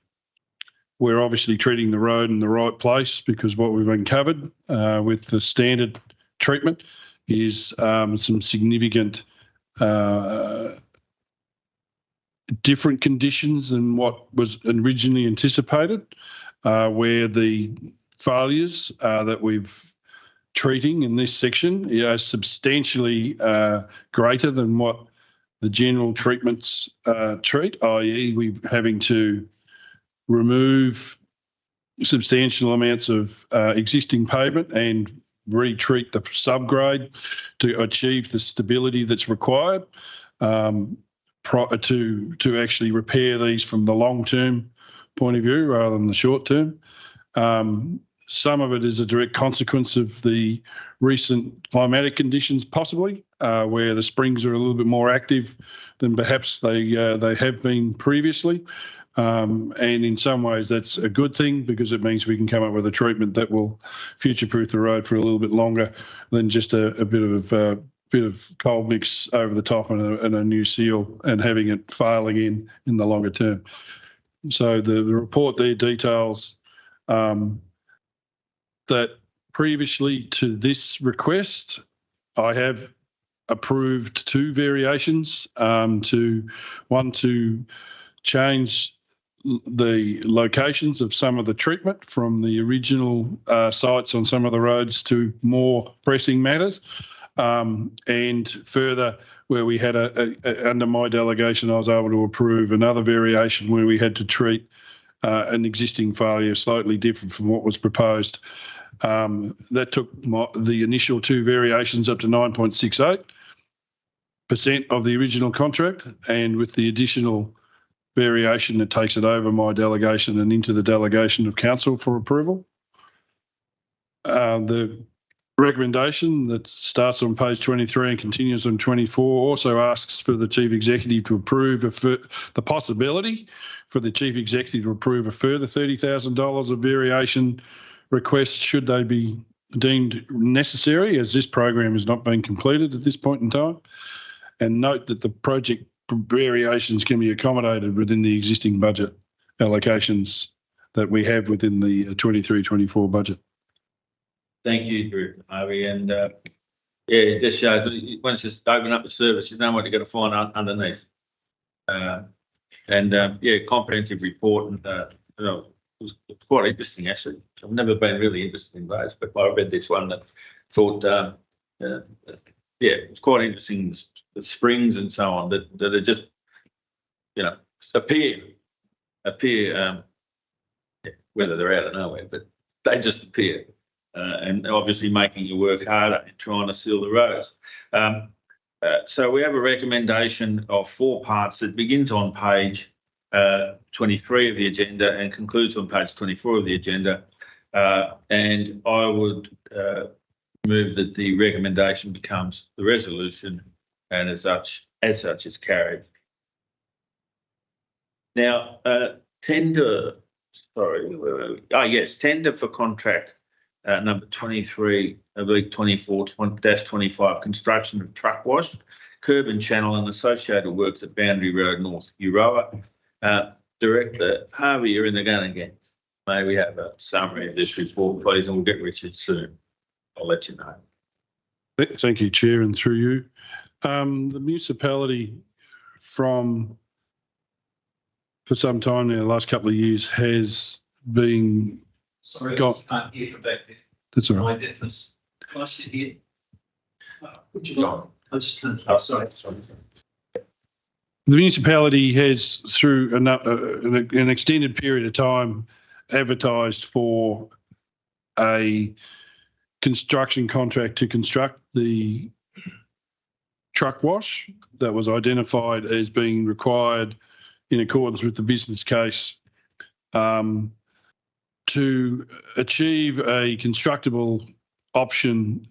B: We're obviously treating the road in the right place, because what we've uncovered with the standard treatment is some significant different conditions than what was originally anticipated, where the failures that we've treating in this section are substantially greater than what the general treatments treat, i.e. we're having to remove substantial amounts of existing pavement and retreat the subgrade to achieve the stability that's required to actually repair these from the long-term point of view rather than the short-term. Some of it is a direct consequence of the recent climatic conditions, possibly, where the springs are a little bit more active than perhaps they have been previously. And in some ways that's a good thing, because it means we can come up with a treatment that will future-proof the road for a little bit longer than just a bit of cold mix over the top and a new seal and having it fail again in the longer term. So the report there details that previously to this request, I have approved 2 variations, to change the locations of some of the treatment from the original sites on some of the roads to more pressing matters, and further, where we had under my delegation, I was able to approve another variation where we had to treat an existing failure slightly different from what was proposed. That took the initial 2 variations up to 9.68% of the original contract, and with the additional variation, it takes it over my delegation and into the delegation of council for approval. The recommendation that starts on page 23 and continues on 24 also asks for the Chief Executive to approve the possibility for the Chief Executive to approve a further $30,000 of variation requests should they be deemed necessary, as this program has not been completed at this point in time. And note that the project variations can be accommodated within the existing budget allocations that we have within the 23-24 budget.
A: Thank you, Harvey. And it just shows once you open up the service, you know what you're going to find underneath. Comprehensive report, and it was quite interesting, actually. I've never been really interested in those, but I read this one that thought, it was quite interesting, the springs and so on that are just, appear, whether they're out of nowhere, but they just appear, and obviously making your work harder in trying to seal the roads. So we have a recommendation of 4 parts that begins on page 23 of the agenda and concludes on page 24 of the agenda. And I would move that the recommendation becomes the resolution, and as such is carried. Now, tender for contract number 23, I believe 24-25, construction of truck wash, curb and channel and associated works at Boundary Road North, Euroa. Director Harvey, you're in the gun again. May we have a summary of this report, please, and we'll get Richard soon. I'll let you know.
B: Thank you, Chair, and through you. The municipality for some time now, the last couple of years, has been...
H: Sorry, I can't hear from back there.
B: That's all right.
H: My deafness. Can I sit here? Would you like? I just can't hear. Sorry.
B: The municipality has, through an extended period of time, advertised for a construction contract to construct the truck wash that was identified as being required in accordance with the business case to achieve a constructible option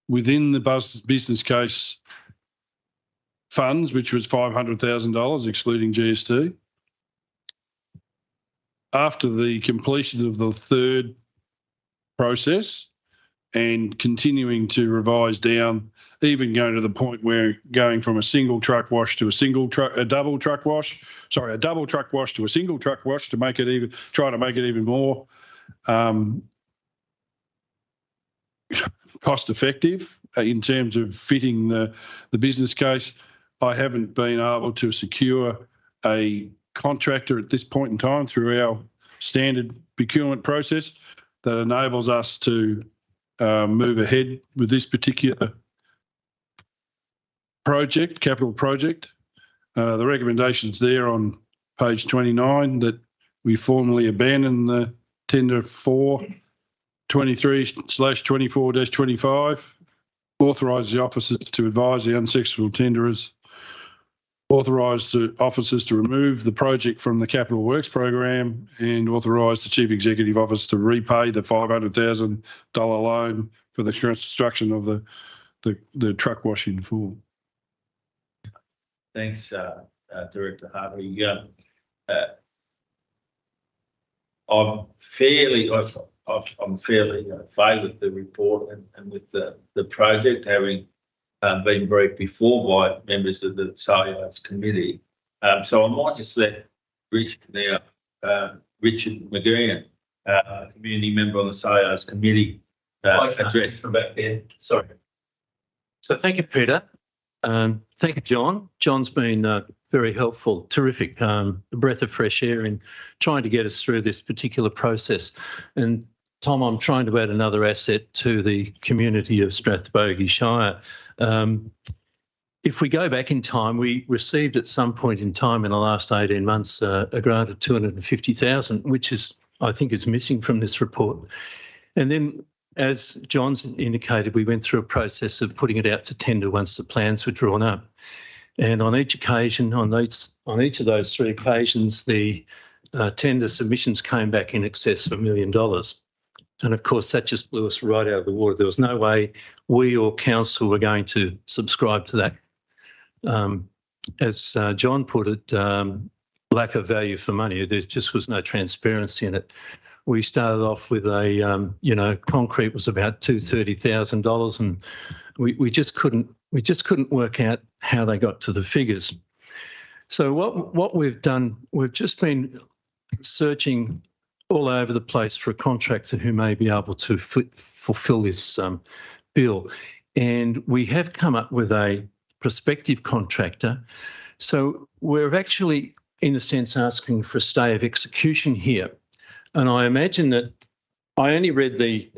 B: within the business case funds, which was $500,000 excluding GST. After the completion of the third process and continuing to revise down, even going to the point where going from a single truck wash to a double truck wash to a single truck wash to make it even more cost effective in terms of fitting the business case. I haven't been able to secure a contractor at this point in time through our standard procurement process that enables us to move ahead with this particular capital project. The recommendation's there on page 29 that we formally abandon the tender 423/24-25, authorise the officers to advise the unsuccessful tenderers, authorise the officers to remove the project from the capital works program, and authorise the chief executive officer to repay the $500,000 loan for the construction of the truck wash in full.
A: Thanks, Director Harvey. I'm fairly favoured the report and with the project, having been briefed before by members of the Cellulose Committee. So I might just let Richard McGeehan, community member on the Cellulose Committee, address
H: from back there. Sorry. So thank you, Peter. Thank you, John. John's been very helpful, terrific, a breath of fresh air in trying to get us through this particular process. And Tom, I'm trying to add another asset to the community of Strathbogie Shire. If we go back in time, we received at some point in time in the last 18 months a grant of $250,000, which I think is missing from this report. And then, as John's indicated, we went through a process of putting it out to tender once the plans were drawn up. And on each occasion, on each of those 3 occasions, the tender submissions came back in excess of $1 million. And of course, that just blew us right out of the water. There was no way we or council were going to subscribe to that. As John put it, lack of value for money. There just was no transparency in it. We started off with concrete was about $230,000, and we just couldn't work out how they got to the figures. So what we've done, we've just been searching all over the place for a contractor who may be able to fulfil this bill, and we have come up with a prospective contractor. So we're actually, in a sense, asking for a stay of execution here. And I imagine that I only read the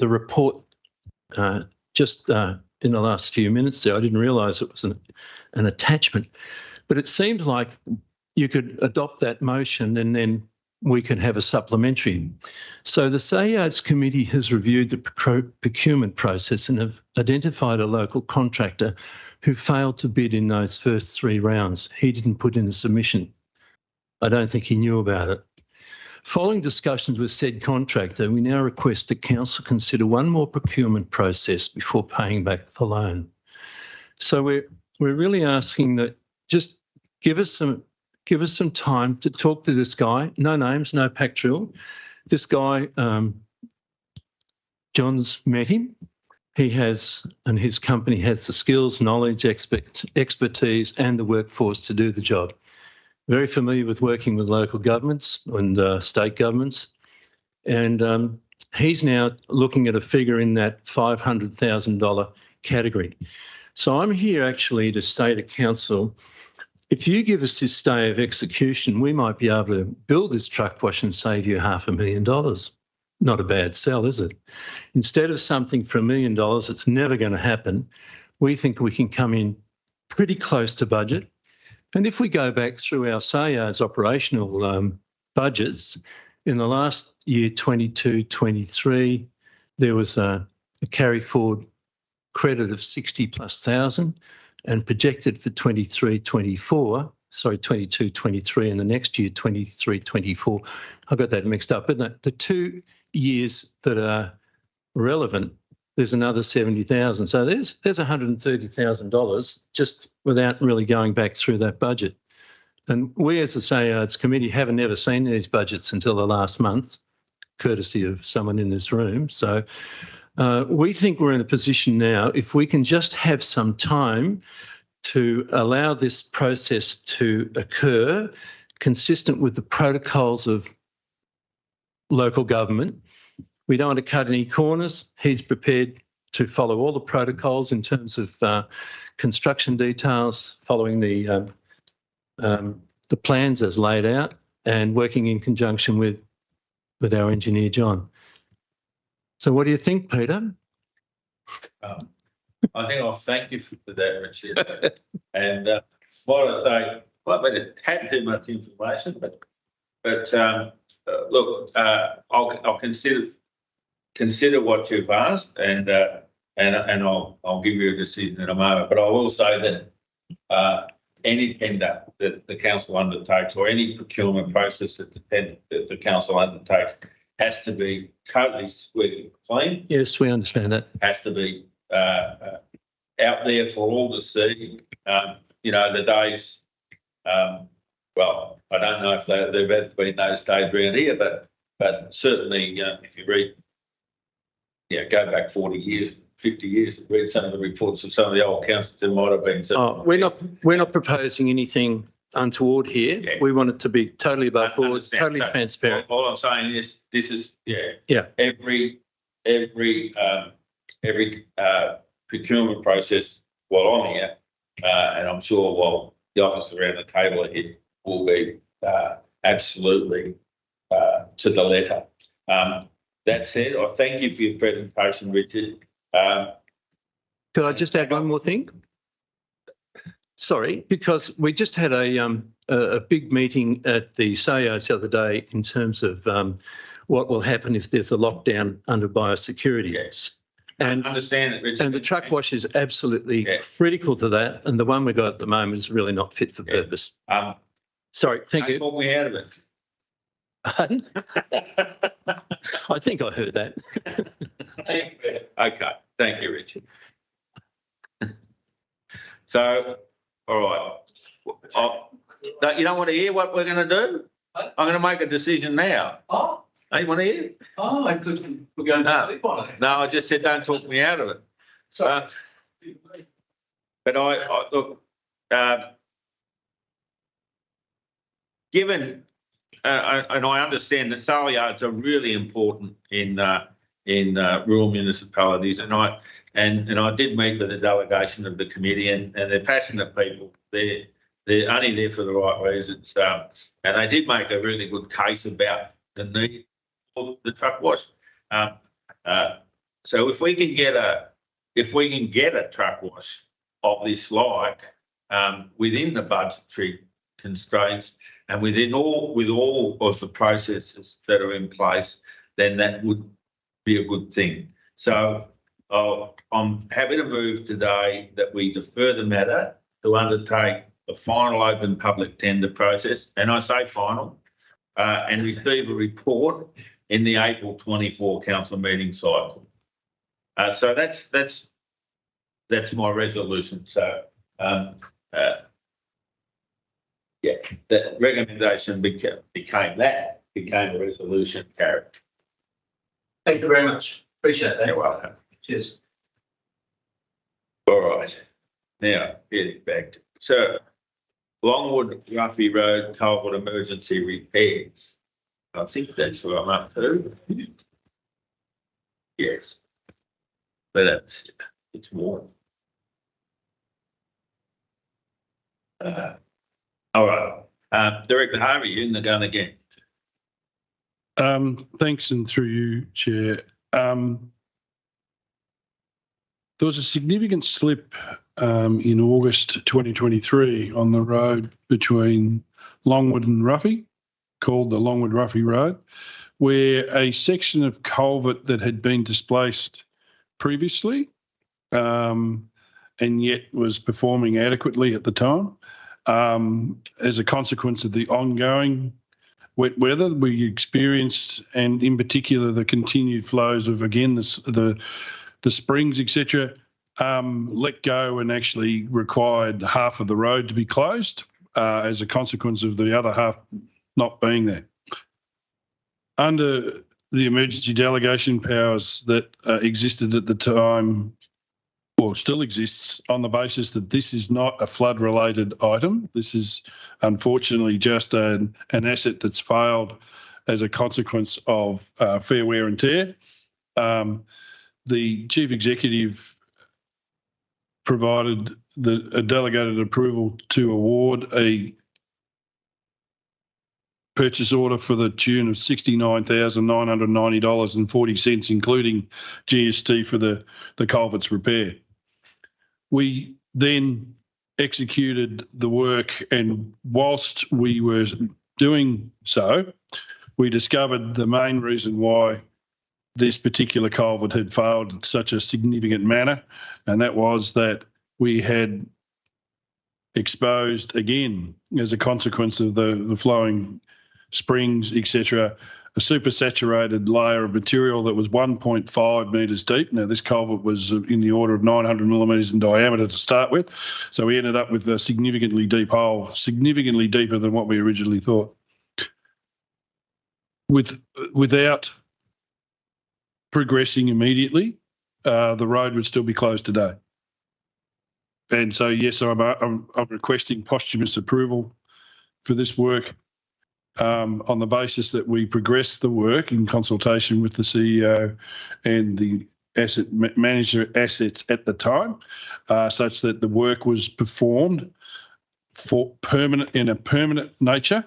H: report just in the last few minutes there. I didn't realise it was an attachment. But it seems like you could adopt that motion and then we can have a supplementary. So the Sayards Committee has reviewed the procurement process and have identified a local contractor who failed to bid in those first 3 rounds. He didn't put in a submission. I don't think he knew about it. Following discussions with said contractor, we now request the council consider one more procurement process before paying back the loan. So we're really asking that just give us some time to talk to this guy. No names, no pack drill. This guy, John's met him. He has, and his company has the skills, knowledge, expertise and the workforce to do the job. Very familiar with working with local governments and state governments. And he's now looking at a figure in that $500,000 category. So I'm here actually to say to council, if you give us this stay of execution, we might be able to build this truck wash and save you $500,000. Not a bad sell, is it? Instead of something for $1 million, it's never going to happen. We think we can come in pretty close to budget. And if we go back through our Sayards operational budgets, in the last year, 22-23, there was a carry forward credit of 60,000+ and projected for 22-23 and the next year, 23-24. I got that mixed up, but the 2 years that are relevant, there's another 70,000. So there's $130,000 just without really going back through that budget. And we as the Sayards Committee haven't ever seen these budgets until the last month, courtesy of someone in this room. So we think we're in a position now, if we can just have some time to allow this process to occur consistent with the protocols of local government. We don't want to cut any corners. He's prepared to follow all the protocols in terms of construction details, following the plans as laid out and working in conjunction with our engineer, John. So what do you think, Peter?
A: I think I'll thank you for that, Richard. And what I say, well, I mean, it had too much information, but look, I'll consider what you've asked, and I'll give you a decision in a moment. But I will say that any tender that the council undertakes, or any procurement process that the council undertakes, has to be totally squeaky clean.
H: Yes, we understand that.
A: Has to be out there for all to see. You know, the days, well, I don't know if they've ever been those days around here, but certainly, if you read, go back 40 years, 50 years, read some of the reports of some of the old councils, there might have been some.
H: We're not proposing anything untoward here. Yeah. We want it to be totally above board, totally transparent.
A: All I'm saying is this is every procurement process while I'm here, and I'm sure while the officers around the table are here, will be absolutely to the letter. That said, I thank you for your presentation, Richard.
H: Could I just add one more thing? Sorry, because we just had a big meeting at the Sayards the other day in terms of what will happen if there's a lockdown under biosecurity.
A: Yes.
H: And
A: I understand it, Richard.
H: And the truck wash is absolutely critical to that, and the one we got at the moment is really not fit for purpose. Sorry, thank you.
A: Don't talk me out of it.
H: I think I heard that.
A: Okay, thank you, Richard. So, all right. You don't want to hear what we're going to do? I'm going to make a decision now.
H: Oh.
A: Hey, you want to hear?
H: Oh, I thought you were going to sleep on it.
A: No, I just said don't talk me out of it.
H: Sorry.
A: But I look, given, and I understand that sale yards are really important in rural municipalities, and I did meet with a delegation of the committee, and they're passionate people. They're only there for the right reasons, and they did make a really good case about the need for the truck wash. So if we can get a truck wash of this like, within the budgetary constraints and with all of the processes that are in place, then that would be a good thing. So I'm happy to move today that we defer the matter to undertake a final open public tender process, and I say final, and receive a report in the April 24 council meeting cycle. So that's my resolution. So yeah, the recommendation became a resolution, Karen.
H: Thank you very much. Appreciate that.
A: You're welcome.
H: Cheers.
A: All right. Now, getting back to so Longwood Ruffy Road culvert emergency repairs. I think that's what I'm up to. Yes. But it's warm. All right. Director Harvey, you're in the gun again.
B: Thanks, and through you, Chair. There was a significant slip in August 2023 on the road between Longwood and Ruffy, called the Longwood Ruffy Road, where a section of culvert that had been displaced previously and yet was performing adequately at the time, as a consequence of the ongoing wet weather we experienced, and in particular the continued flows of, again, the springs, etc., let go and actually required half of the road to be closed as a consequence of the other half not being there. Under the emergency delegation powers that existed at the time, or still exists, on the basis that this is not a flood-related item. This is unfortunately just an asset that's failed as a consequence of fair wear and tear. The Chief Executive provided a delegated approval to award a purchase order for the tune of $69,990.40, including GST for the culverts repair. We then executed the work, and whilst we were doing so, we discovered the main reason why this particular culvert had failed in such a significant manner, and that was that we had exposed, again, as a consequence of the flowing springs, etc., a supersaturated layer of material that was 1.5 metres deep. Now, this culvert was in the order of 900 millimetres in diameter to start with, so we ended up with a significantly deep hole, significantly deeper than what we originally thought. Without progressing immediately, the road would still be closed today. And so, yes, I'm requesting posthumous approval for this work on the basis that we progress the work in consultation with the CEO and the asset manager assets at the time, such that the work was performed for permanent nature.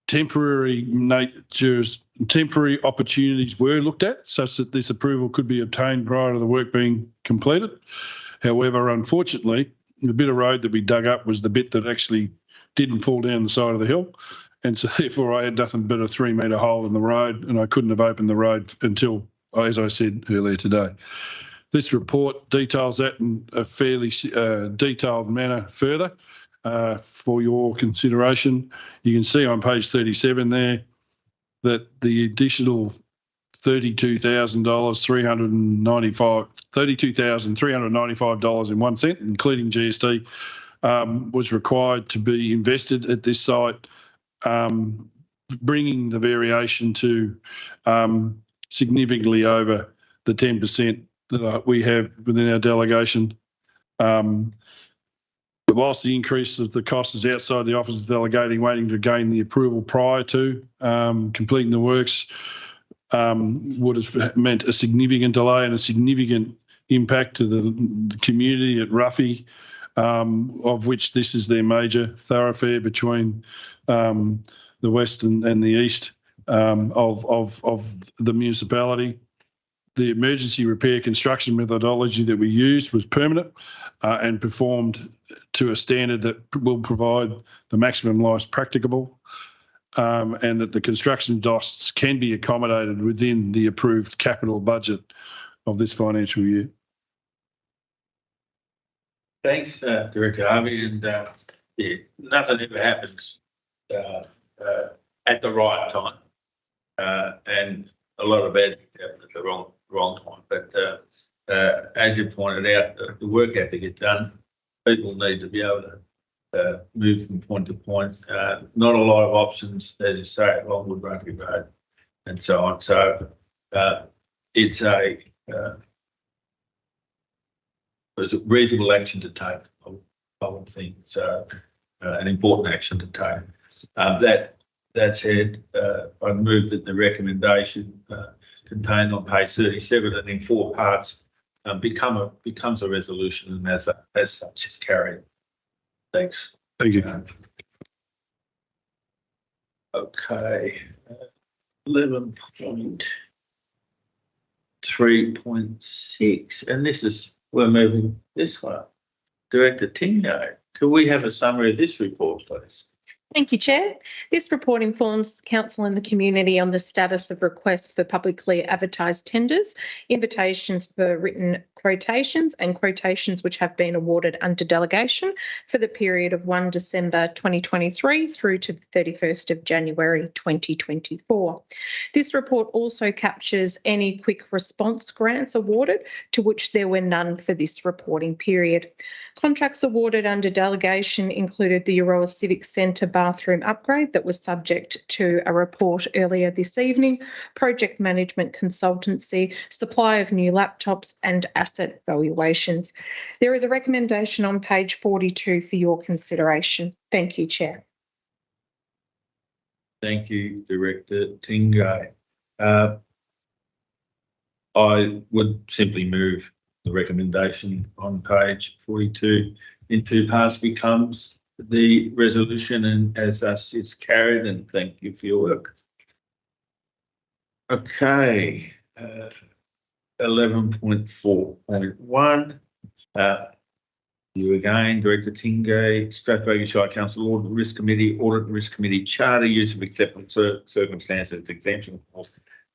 B: Temporary opportunities were looked at such that this approval could be obtained prior to the work being completed. However, unfortunately, the bit of road that we dug up was the bit that actually didn't fall down the side of the hill, and so therefore I had nothing but a 3-metre hole in the road, and I couldn't have opened the road until, as I said earlier today. This report details that in a fairly detailed manner further. For your consideration, you can see on page 37 there that the additional $32,395.01, including GST, was required to be invested at this site, bringing the variation to significantly over the 10% that we have within our delegation. But whilst the increase of the cost is outside the Office of Delegating, waiting to gain the approval prior to completing the works would have meant a significant delay and a significant impact to the community at Ruffy, of which this is their major thoroughfare between the west and the east of the municipality. the emergency repair construction methodology that we used was permanent and performed to a standard that will provide the maximum life practicable, and that the construction costs can be accommodated within the approved capital budget of this financial year.
A: Thanks, Director Harvey. And yeah, nothing ever happens at the right time, and a lot of bad things happen at the wrong time. But as you pointed out, the work had to get done. People need to be able to move from point to point. Not a lot of options, as you say, along Wood Rugby Road and so on. So it's a reasonable action to take, I would think. So an important action to take. That said, I move that the recommendation contained on page 37 and in 4 parts becomes a resolution, and as such is carried. Thanks.
B: Thank you.
A: Okay. 11.3.6, and this is, we're moving this way. Director Tingo, could we have a summary of this report, please?
I: Thank you, Chair. This report informs Council and the community on the status of requests for publicly advertised tenders, invitations for written quotations and quotations which have been awarded under delegation for the period of 1 December 2023 through to the 31st of January 2024. This report also captures any quick response grants awarded, to which there were none for this reporting period. Contracts awarded under delegation included the Euroa Civic Centre bathroom upgrade that was subject to a report earlier this evening, project management consultancy, supply of new laptops and asset valuations. There is a recommendation on page 42 for your consideration. Thank you, Chair.
A: Thank you, Director Tingo. I would simply move the recommendation on page 42 in 2 parts becomes the resolution, and as such it's carried, and thank you for your work. Okay, 11.4.1. You again, Director Tingay, Strathbogie Shire Council Audit Risk Committee, Charter, use of acceptable circumstances, exemption clause,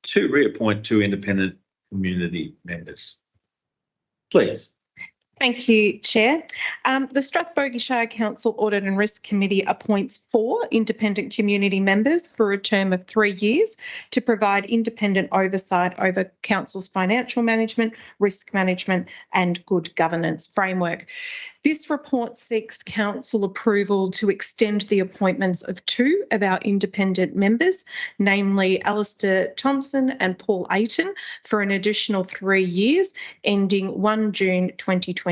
A: to reappoint 2 independent community members. Please.
I: Thank you, Chair. The Strathbogie Shire Council Audit and Risk Committee appoints 4 independent community members for a term of 3 years to provide independent oversight over Council's financial management, risk management and good governance framework. This report seeks Council approval to extend the appointments of 2 of our independent members, namely Alistair Thompson and Paul Ayton, for an additional 3 years, ending 1 June 2027,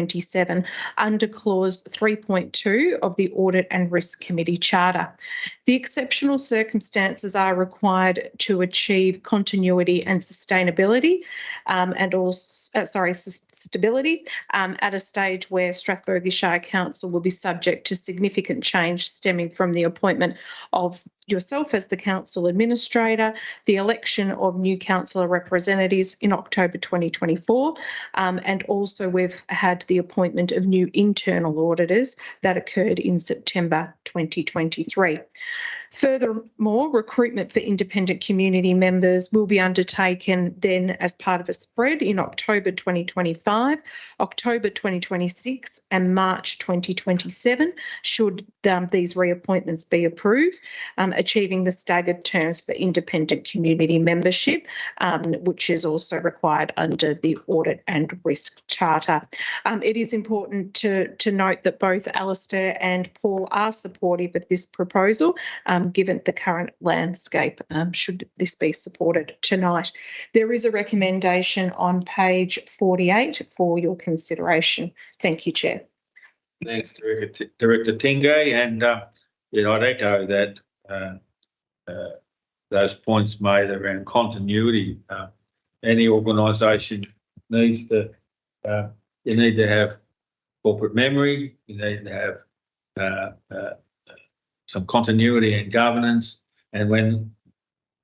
I: under Clause 3.2 of the Audit and Risk Committee Charter. The exceptional circumstances are required to achieve continuity and sustainability, stability at a stage where Strathbogie Shire Council will be subject to significant change stemming from the appointment of yourself as the council administrator, the election of new councillor representatives in October 2024, and also we've had the appointment of new internal auditors that occurred in September 2023. Furthermore, recruitment for independent community members will be undertaken then as part of a spread in October 2025, October 2026 and March 2027, should these reappointments be approved, achieving the staggered terms for independent community membership, which is also required under the Audit and Risk Charter. It is important to note that both Alistair and Paul are supportive of this proposal, given the current landscape, should this be supported tonight. There is a recommendation on page 48 for your consideration. Thank you, Chair.
A: Thanks, Director Tingay, and I'd echo that those points made around continuity. Any organisation needs to, you need to have corporate memory, you need to have some continuity and governance, and when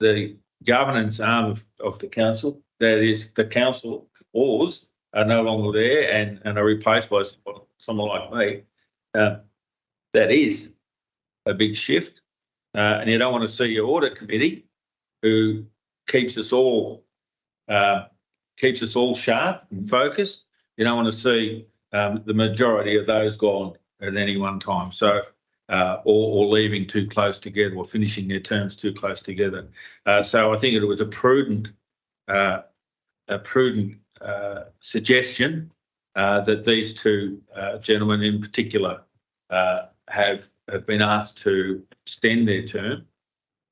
A: the governance arm of the council, that is the council laws are no longer there and are replaced by someone like me, that is a big shift. And you don't want to see your audit committee, who keeps us all sharp and focused. You don't want to see the majority of those gone at any one time. So, or leaving too close together, or finishing their terms too close together. So I think it was a prudent suggestion that these two gentlemen in particular have been asked to extend their term,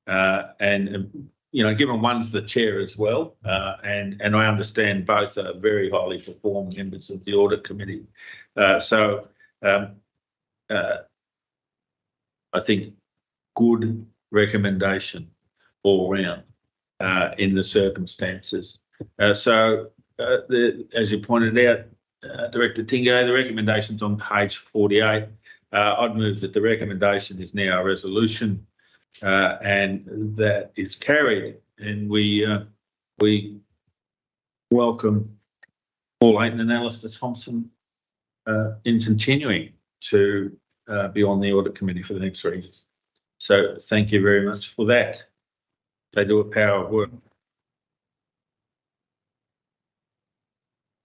A: and given one's the chair as well, and I understand both are very highly performing members of the audit committee. So I think good recommendation all round in the circumstances. So as you pointed out, Director Tingay, the recommendation's on page 48. I'd move that the recommendation is now a resolution, and that is carried. And we welcome Paul Ayton and Alistair Thompson in continuing to be on the audit committee for the next 3 years. So thank you very much for that. They do a power of work.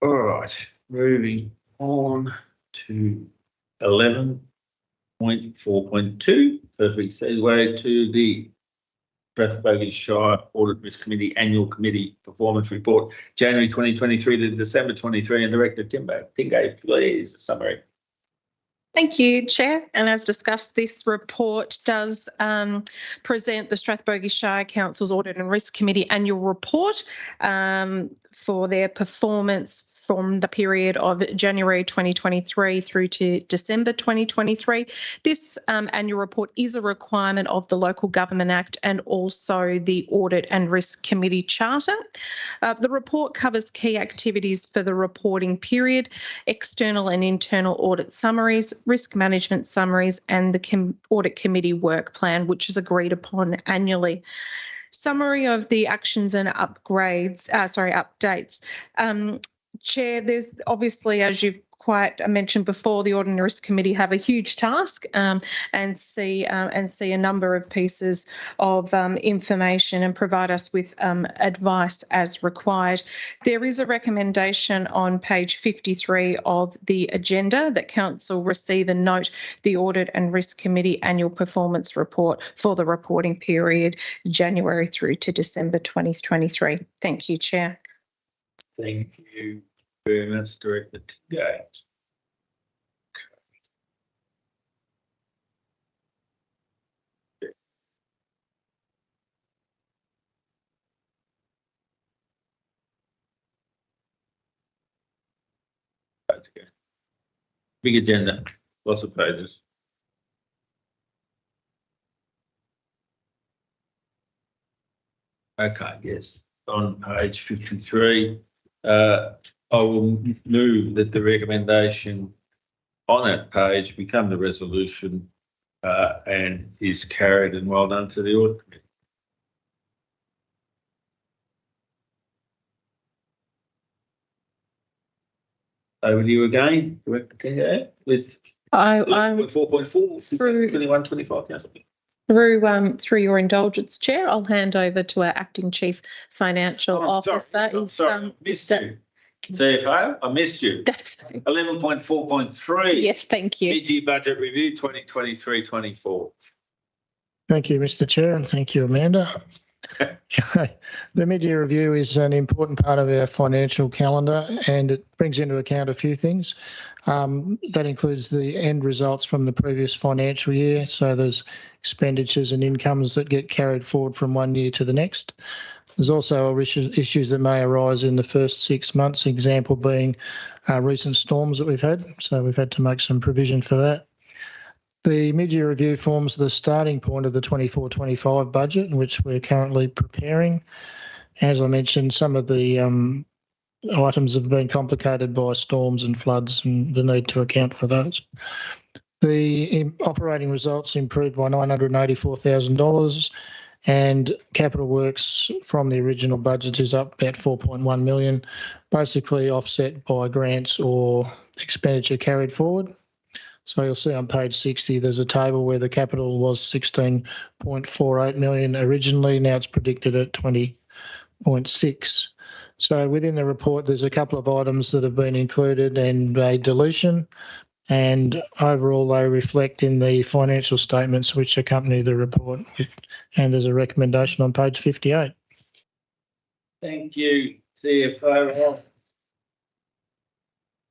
A: All right, moving on to 11.4.2, perfect segue to the Strathbogie Shire Audit Risk Committee Annual Committee Performance Report, January 2023 to December 23. And Director Tingay, please, a summary.
I: Thank you, Chair. And as discussed, this report does present the Strathbogie Shire Council's Audit and Risk Committee annual report for their performance from the period of January 2023 through to December 2023. This annual report is a requirement of the Local Government Act and also the Audit and Risk Committee Charter. The report covers key activities for the reporting period, external and internal audit summaries, risk management summaries, and the Audit Committee work plan, which is agreed upon annually. Summary of the actions and updates. Chair, there's obviously, as you've quite mentioned before, the Audit and Risk Committee have a huge task and see a number of pieces of information and provide us with advice as required. There is a recommendation on page 53 of the agenda that Council receive and note the Audit and Risk Committee annual performance report for the reporting period January through to December 2023. Thank you, Chair.
A: Thank you very much, Director Tingay. Okay. Big agenda, lots of pages. Okay, yes, on page 53. I will move that the recommendation on that page become the resolution and is carried, and well done to the audit committee. Over to you again, Director Tingay, with 4.4
I: through
A: 21-25 council.
I: Through your indulgence, Chair, I'll hand over to our Acting Chief Financial Officer.
A: Sorry, missed you. CFO, I missed you.
I: That's
A: 11.4.3.
I: Yes, thank you.
A: PG Budget Review 2023-24.
J: Thank you, Mr. Chair, and thank you, Amanda. The mid-year review is an important part of our financial calendar, and it brings into account a few things. That includes the end results from the previous financial year. So there's expenditures and incomes that get carried forward from one year to the next. There's also issues that may arise in the first 6 months, example being recent storms that we've had. So we've had to make some provision for that. The mid-year review forms the starting point of the 24-25 budget, in which we're currently preparing. As I mentioned, some of the items have been complicated by storms and floods and the need to account for those. The operating results improved by $984,000, and capital works from the original budget is up about 4.1 million, basically offset by grants or expenditure carried forward. So you'll see on page 60, there's a table where the capital was 16.48 million originally. Now it's predicted at 20.6. So within the report, there's a couple of items that have been included and a deletion, and overall they reflect in the financial statements which accompany the report. And there's a recommendation on page 58.
A: Thank you, CFO.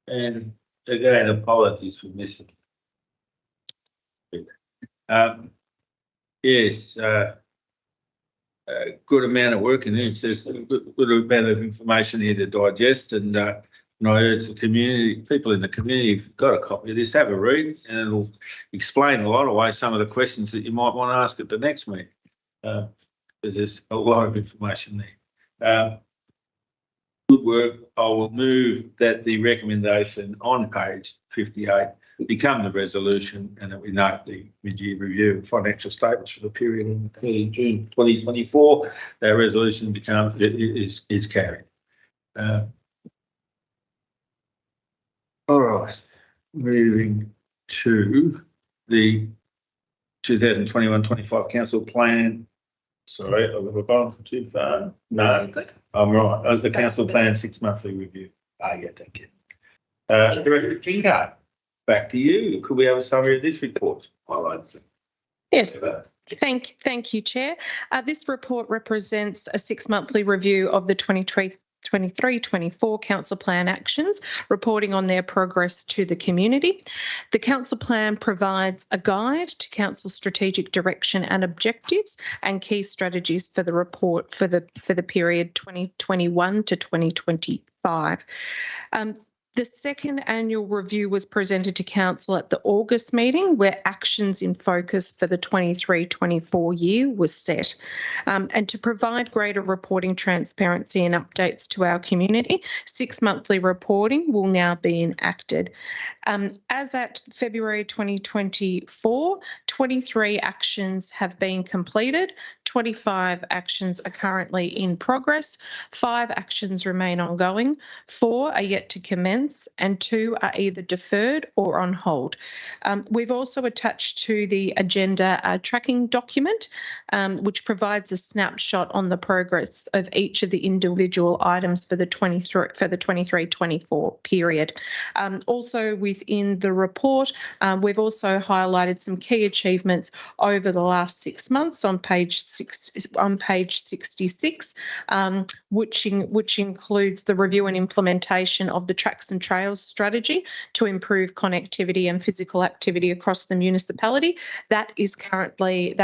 A: And again, apologies for missing. Yes, good amount of work in here. So there's a good amount of information here to digest, and I urge the community, people in the community, if you've got a copy of this, have a read, and it'll explain a lot of ways some of the questions that you might want to ask at the next meeting. There's a lot of information there. Good work. I will move that the recommendation on page 58 become the resolution, and that we note the mid-year review of financial statements for the period in early June 2024. That resolution is carried. All right, moving to the 2021-25 council plan. Sorry, I've gone too far. No, good. I'm right. As the council plan 6 monthly review. Yeah, thank you. Director Kingo, back to you. Could we have a summary of this report?
I: Yes. Thank you, Chair. This report represents a 6 monthly review of the 23-24 council plan actions, reporting on their progress to the community. The council plan provides a guide to council strategic direction and objectives and key strategies for the report for the period 2021 to 2025. The second annual review was presented to Council at the August meeting, where actions in focus for the 23-24 year was set. And to provide greater reporting transparency and updates to our community, 6 monthly reporting will now be enacted. As at February 2024, 23 actions have been completed, 25 actions are currently in progress, 5 actions remain ongoing, 4 are yet to commence, and 2 are either deferred or on hold. We've also attached to the agenda a tracking document, which provides a snapshot on the progress of each of the individual items for the 23-24 period. Also within the report, we've also highlighted some key achievements over the last 6 months on page 66, which includes the review and implementation of the Tracks and Trails strategy to improve connectivity and physical activity across the municipality. That is currently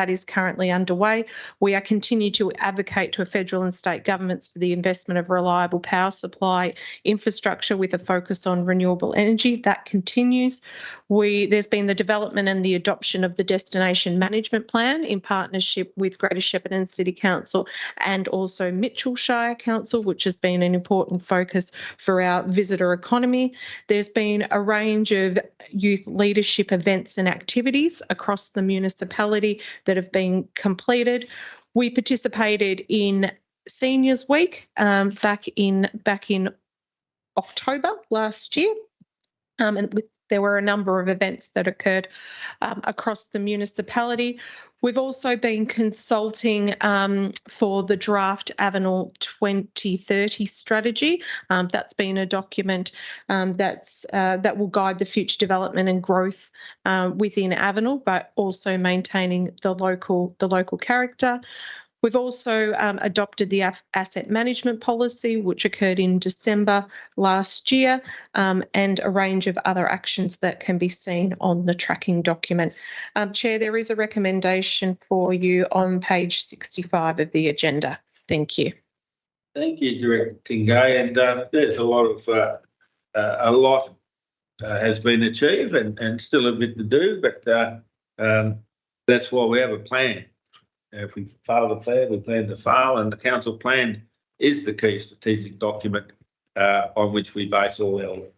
I: underway. We are continuing to advocate to federal and state governments for the investment of reliable power supply infrastructure with a focus on renewable energy. That continues. There's been the development and the adoption of the Destination Management Plan in partnership with Greater Shepparton City Council and also Mitchell Shire Council, which has been an important focus for our visitor economy. There's been a range of youth leadership events and activities across the municipality that have been completed. We participated in Seniors Week back in October last year, and there were a number of events that occurred across the municipality. We've also been consulting for the draft Avenel 2030 strategy. That's been a document that will guide the future development and growth within Avenel, but also maintaining the local character. We've also adopted the asset management policy, which occurred in December last year, and a range of other actions that can be seen on the tracking document. Chair, there is a recommendation for you on page 65 of the agenda. Thank you.
A: Thank you, Director Tingay. And there's a lot has been achieved and still a bit to do, but that's why we have a plan. If we fail to plan, we plan to fail, and the council plan is the key strategic document on which we base all our work.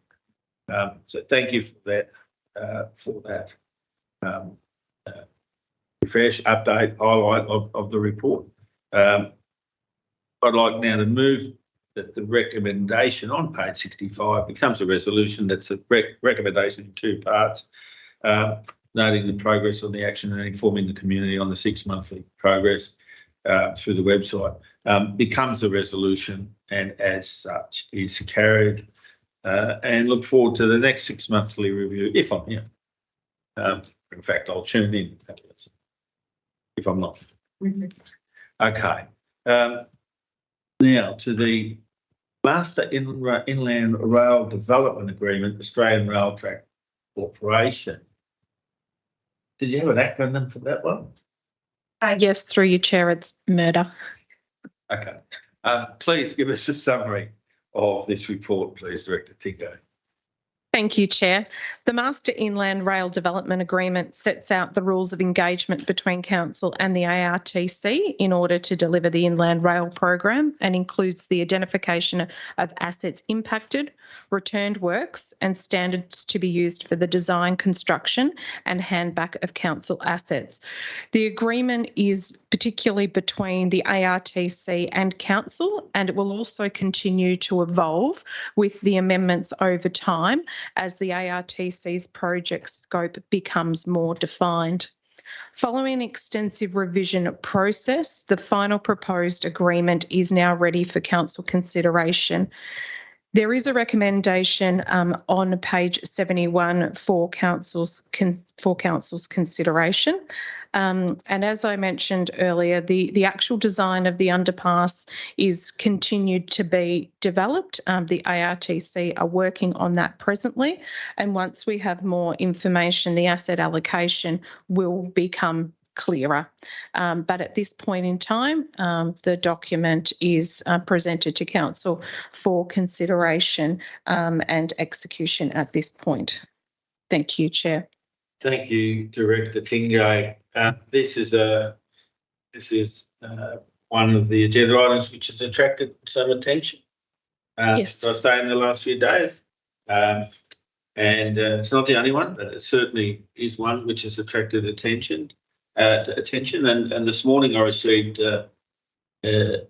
A: So thank you for that. refresh, update, highlight of the report. I'd like now to move that the recommendation on page 65 becomes a resolution that's a recommendation in two parts, noting the progress on the action and informing the community on the 6 monthly progress through the website, becomes a resolution and as such is carried, and look forward to the next 6 monthly review if I'm here. In fact, I'll tune in if I'm not. Okay. Now to the Master Inland Rail Development Agreement, Australian Rail Track Corporation. Did you have an acronym for that one?
I: Yes, through you, Chair, it's murder.
A: Okay. Please give us a summary of this report, please, Director Tingo.
I: Thank you, Chair. The Master Inland Rail Development Agreement sets out the rules of engagement between Council and the ARTC in order to deliver the Inland Rail Program and includes the identification of assets impacted, returned works and standards to be used for the design, construction and handback of Council assets. The agreement is particularly between the ARTC and Council, and it will also continue to evolve with the amendments over time as the ARTC's project scope becomes more defined. Following an extensive revision process, the final proposed agreement is now ready for Council consideration. There is a recommendation on page 71 for Council's consideration. And as I mentioned earlier, the actual design of the underpass is continued to be developed. The ARTC are working on that presently. And once we have more information, the asset allocation will become clearer. But at this point in time, the document is presented to Council for consideration and execution at this point. Thank you, Chair.
A: Thank you, Director Tingay. This is one of the agenda items which has attracted some attention.
I: Yes.
A: I say in the last few days, and it's not the only one, but it certainly is one which has attracted attention. And this morning I received an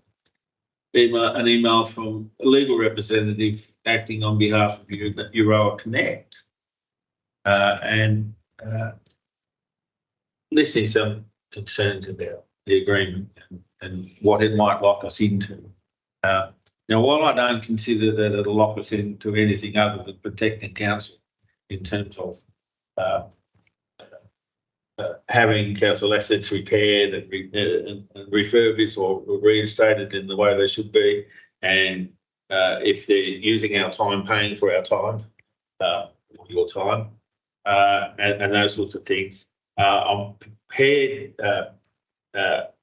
A: email from a legal representative acting on behalf of Euroa Connect, and listing some concerns about the agreement and what it might lock us into. Now, while I don't consider that it'll lock us into anything other than protecting Council in terms of having Council assets repaired and refurbished or reinstated in the way they should be, and if they're using our time, paying for our time, or your time, and those sorts of things, I'm prepared.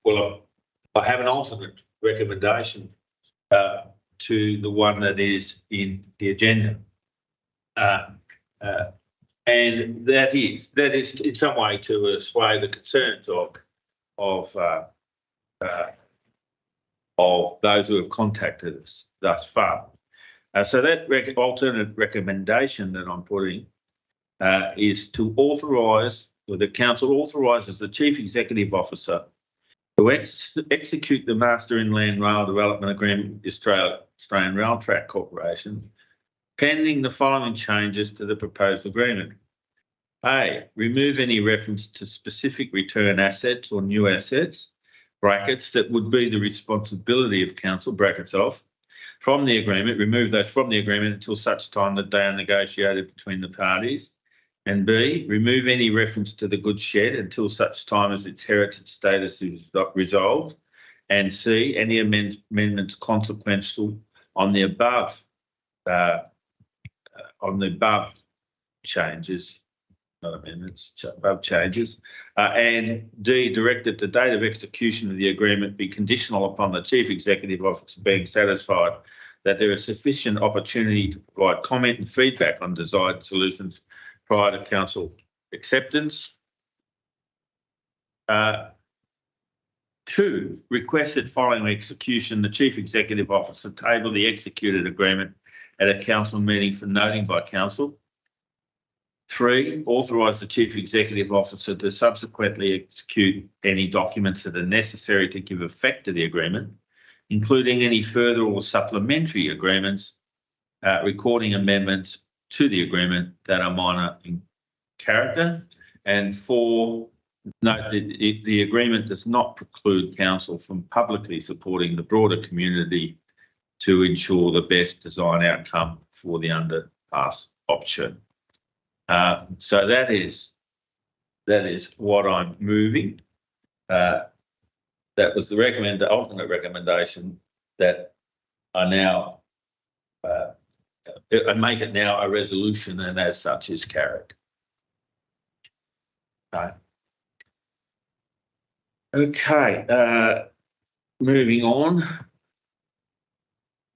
A: Well, I have an alternate recommendation to the one that is in the agenda. And that is in some way to assuage the concerns of those who have contacted us thus far. So that alternate recommendation that I'm putting is to authorise, or the Council authorises the Chief Executive Officer to execute the Master Inland Rail Development Agreement with Australian Rail Track Corporation, pending the following changes to the proposed agreement. A, remove any reference to specific return assets or new assets, brackets, that would be the responsibility of Council, brackets off, from the agreement, remove those from the agreement until such time that they are negotiated between the parties. And B, remove any reference to the goods shed until such time as its heritage status is resolved. And C, any amendments consequential on the above changes, not amendments, above changes. And D, direct that the date of execution of the agreement be conditional upon the Chief Executive Officer being satisfied that there is sufficient opportunity to provide comment and feedback on desired solutions prior to Council acceptance. 2, request that following execution, the Chief Executive Officer table the executed agreement at a Council meeting for noting by Council. 3, authorise the Chief Executive Officer to subsequently execute any documents that are necessary to give effect to the agreement, including any further or supplementary agreements, recording amendments to the agreement that are minor in character. And 4, note that the agreement does not preclude council from publicly supporting the broader community to ensure the best design outcome for the underpass option. So that is what I'm moving. That was the alternate recommendation that I now I make it now a resolution, and as such is carried. Okay, moving on.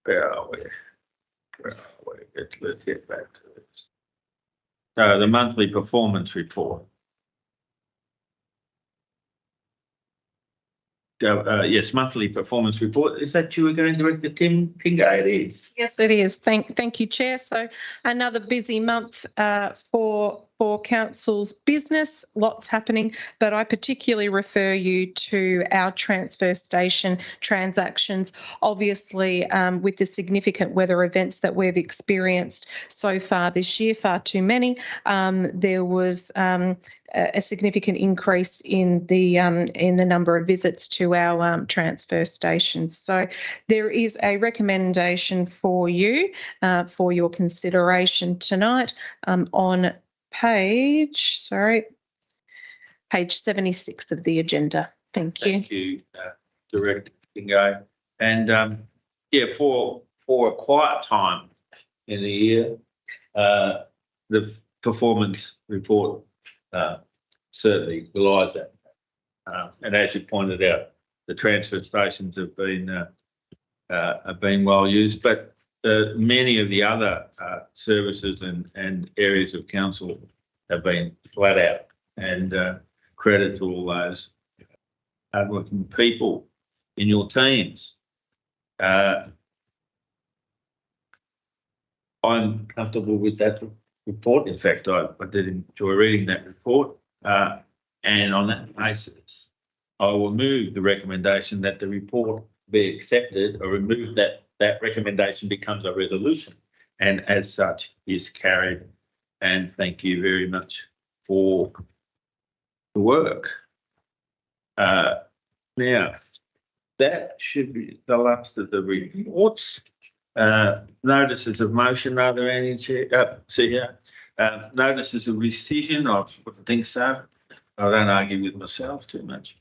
A: Where are we? Let's get back to this. The monthly performance report. Yes, monthly performance report. Is that you were going direct to Tim Pingay? It is.
I: Yes, it is. Thank you, Chair. So another busy month for council's business, lots happening, but I particularly refer you to our transfer station transactions. Obviously, with the significant weather events that we've experienced so far this year, far too many, there was a significant increase in the number of visits to our transfer stations. So there is a recommendation for you for your consideration tonight on page 76 of the agenda. Thank you.
A: Thank you, Director Pingay. And yeah, for a quiet time in the year, the performance report certainly belies that. And as you pointed out, the transfer stations have been well used, but many of the other services and areas of council have been flat out, and credit to all those hardworking people in your teams. I'm comfortable with that report. In fact, I did enjoy reading that report. And on that basis, I will move the recommendation that the report be accepted, or remove that recommendation becomes a resolution, and as such is carried. And thank you very much for the work. Now, that should be the last of the reports. Notices of motion, are there any? Notices of rescission, I wouldn't think so. I don't argue with myself too much.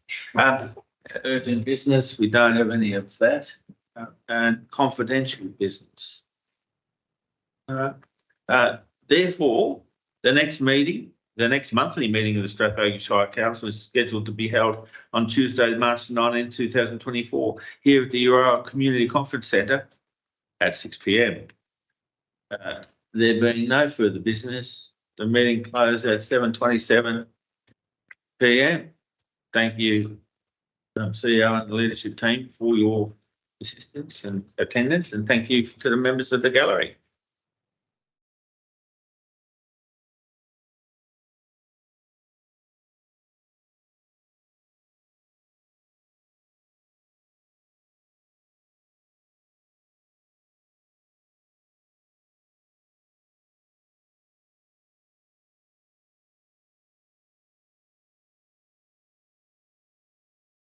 A: Urgent business, we don't have any of that. And confidential business. Therefore, the next monthly meeting of the Strathbogie Shire Council is scheduled to be held on Tuesday, March 19, 2024, here at the Uriah Community Conference Centre at 6 p.m. There being no further business, the meeting closed at 7:27 p.m. Thank you, CEO and the leadership team, for your assistance and attendance, and thank you to the members of the gallery.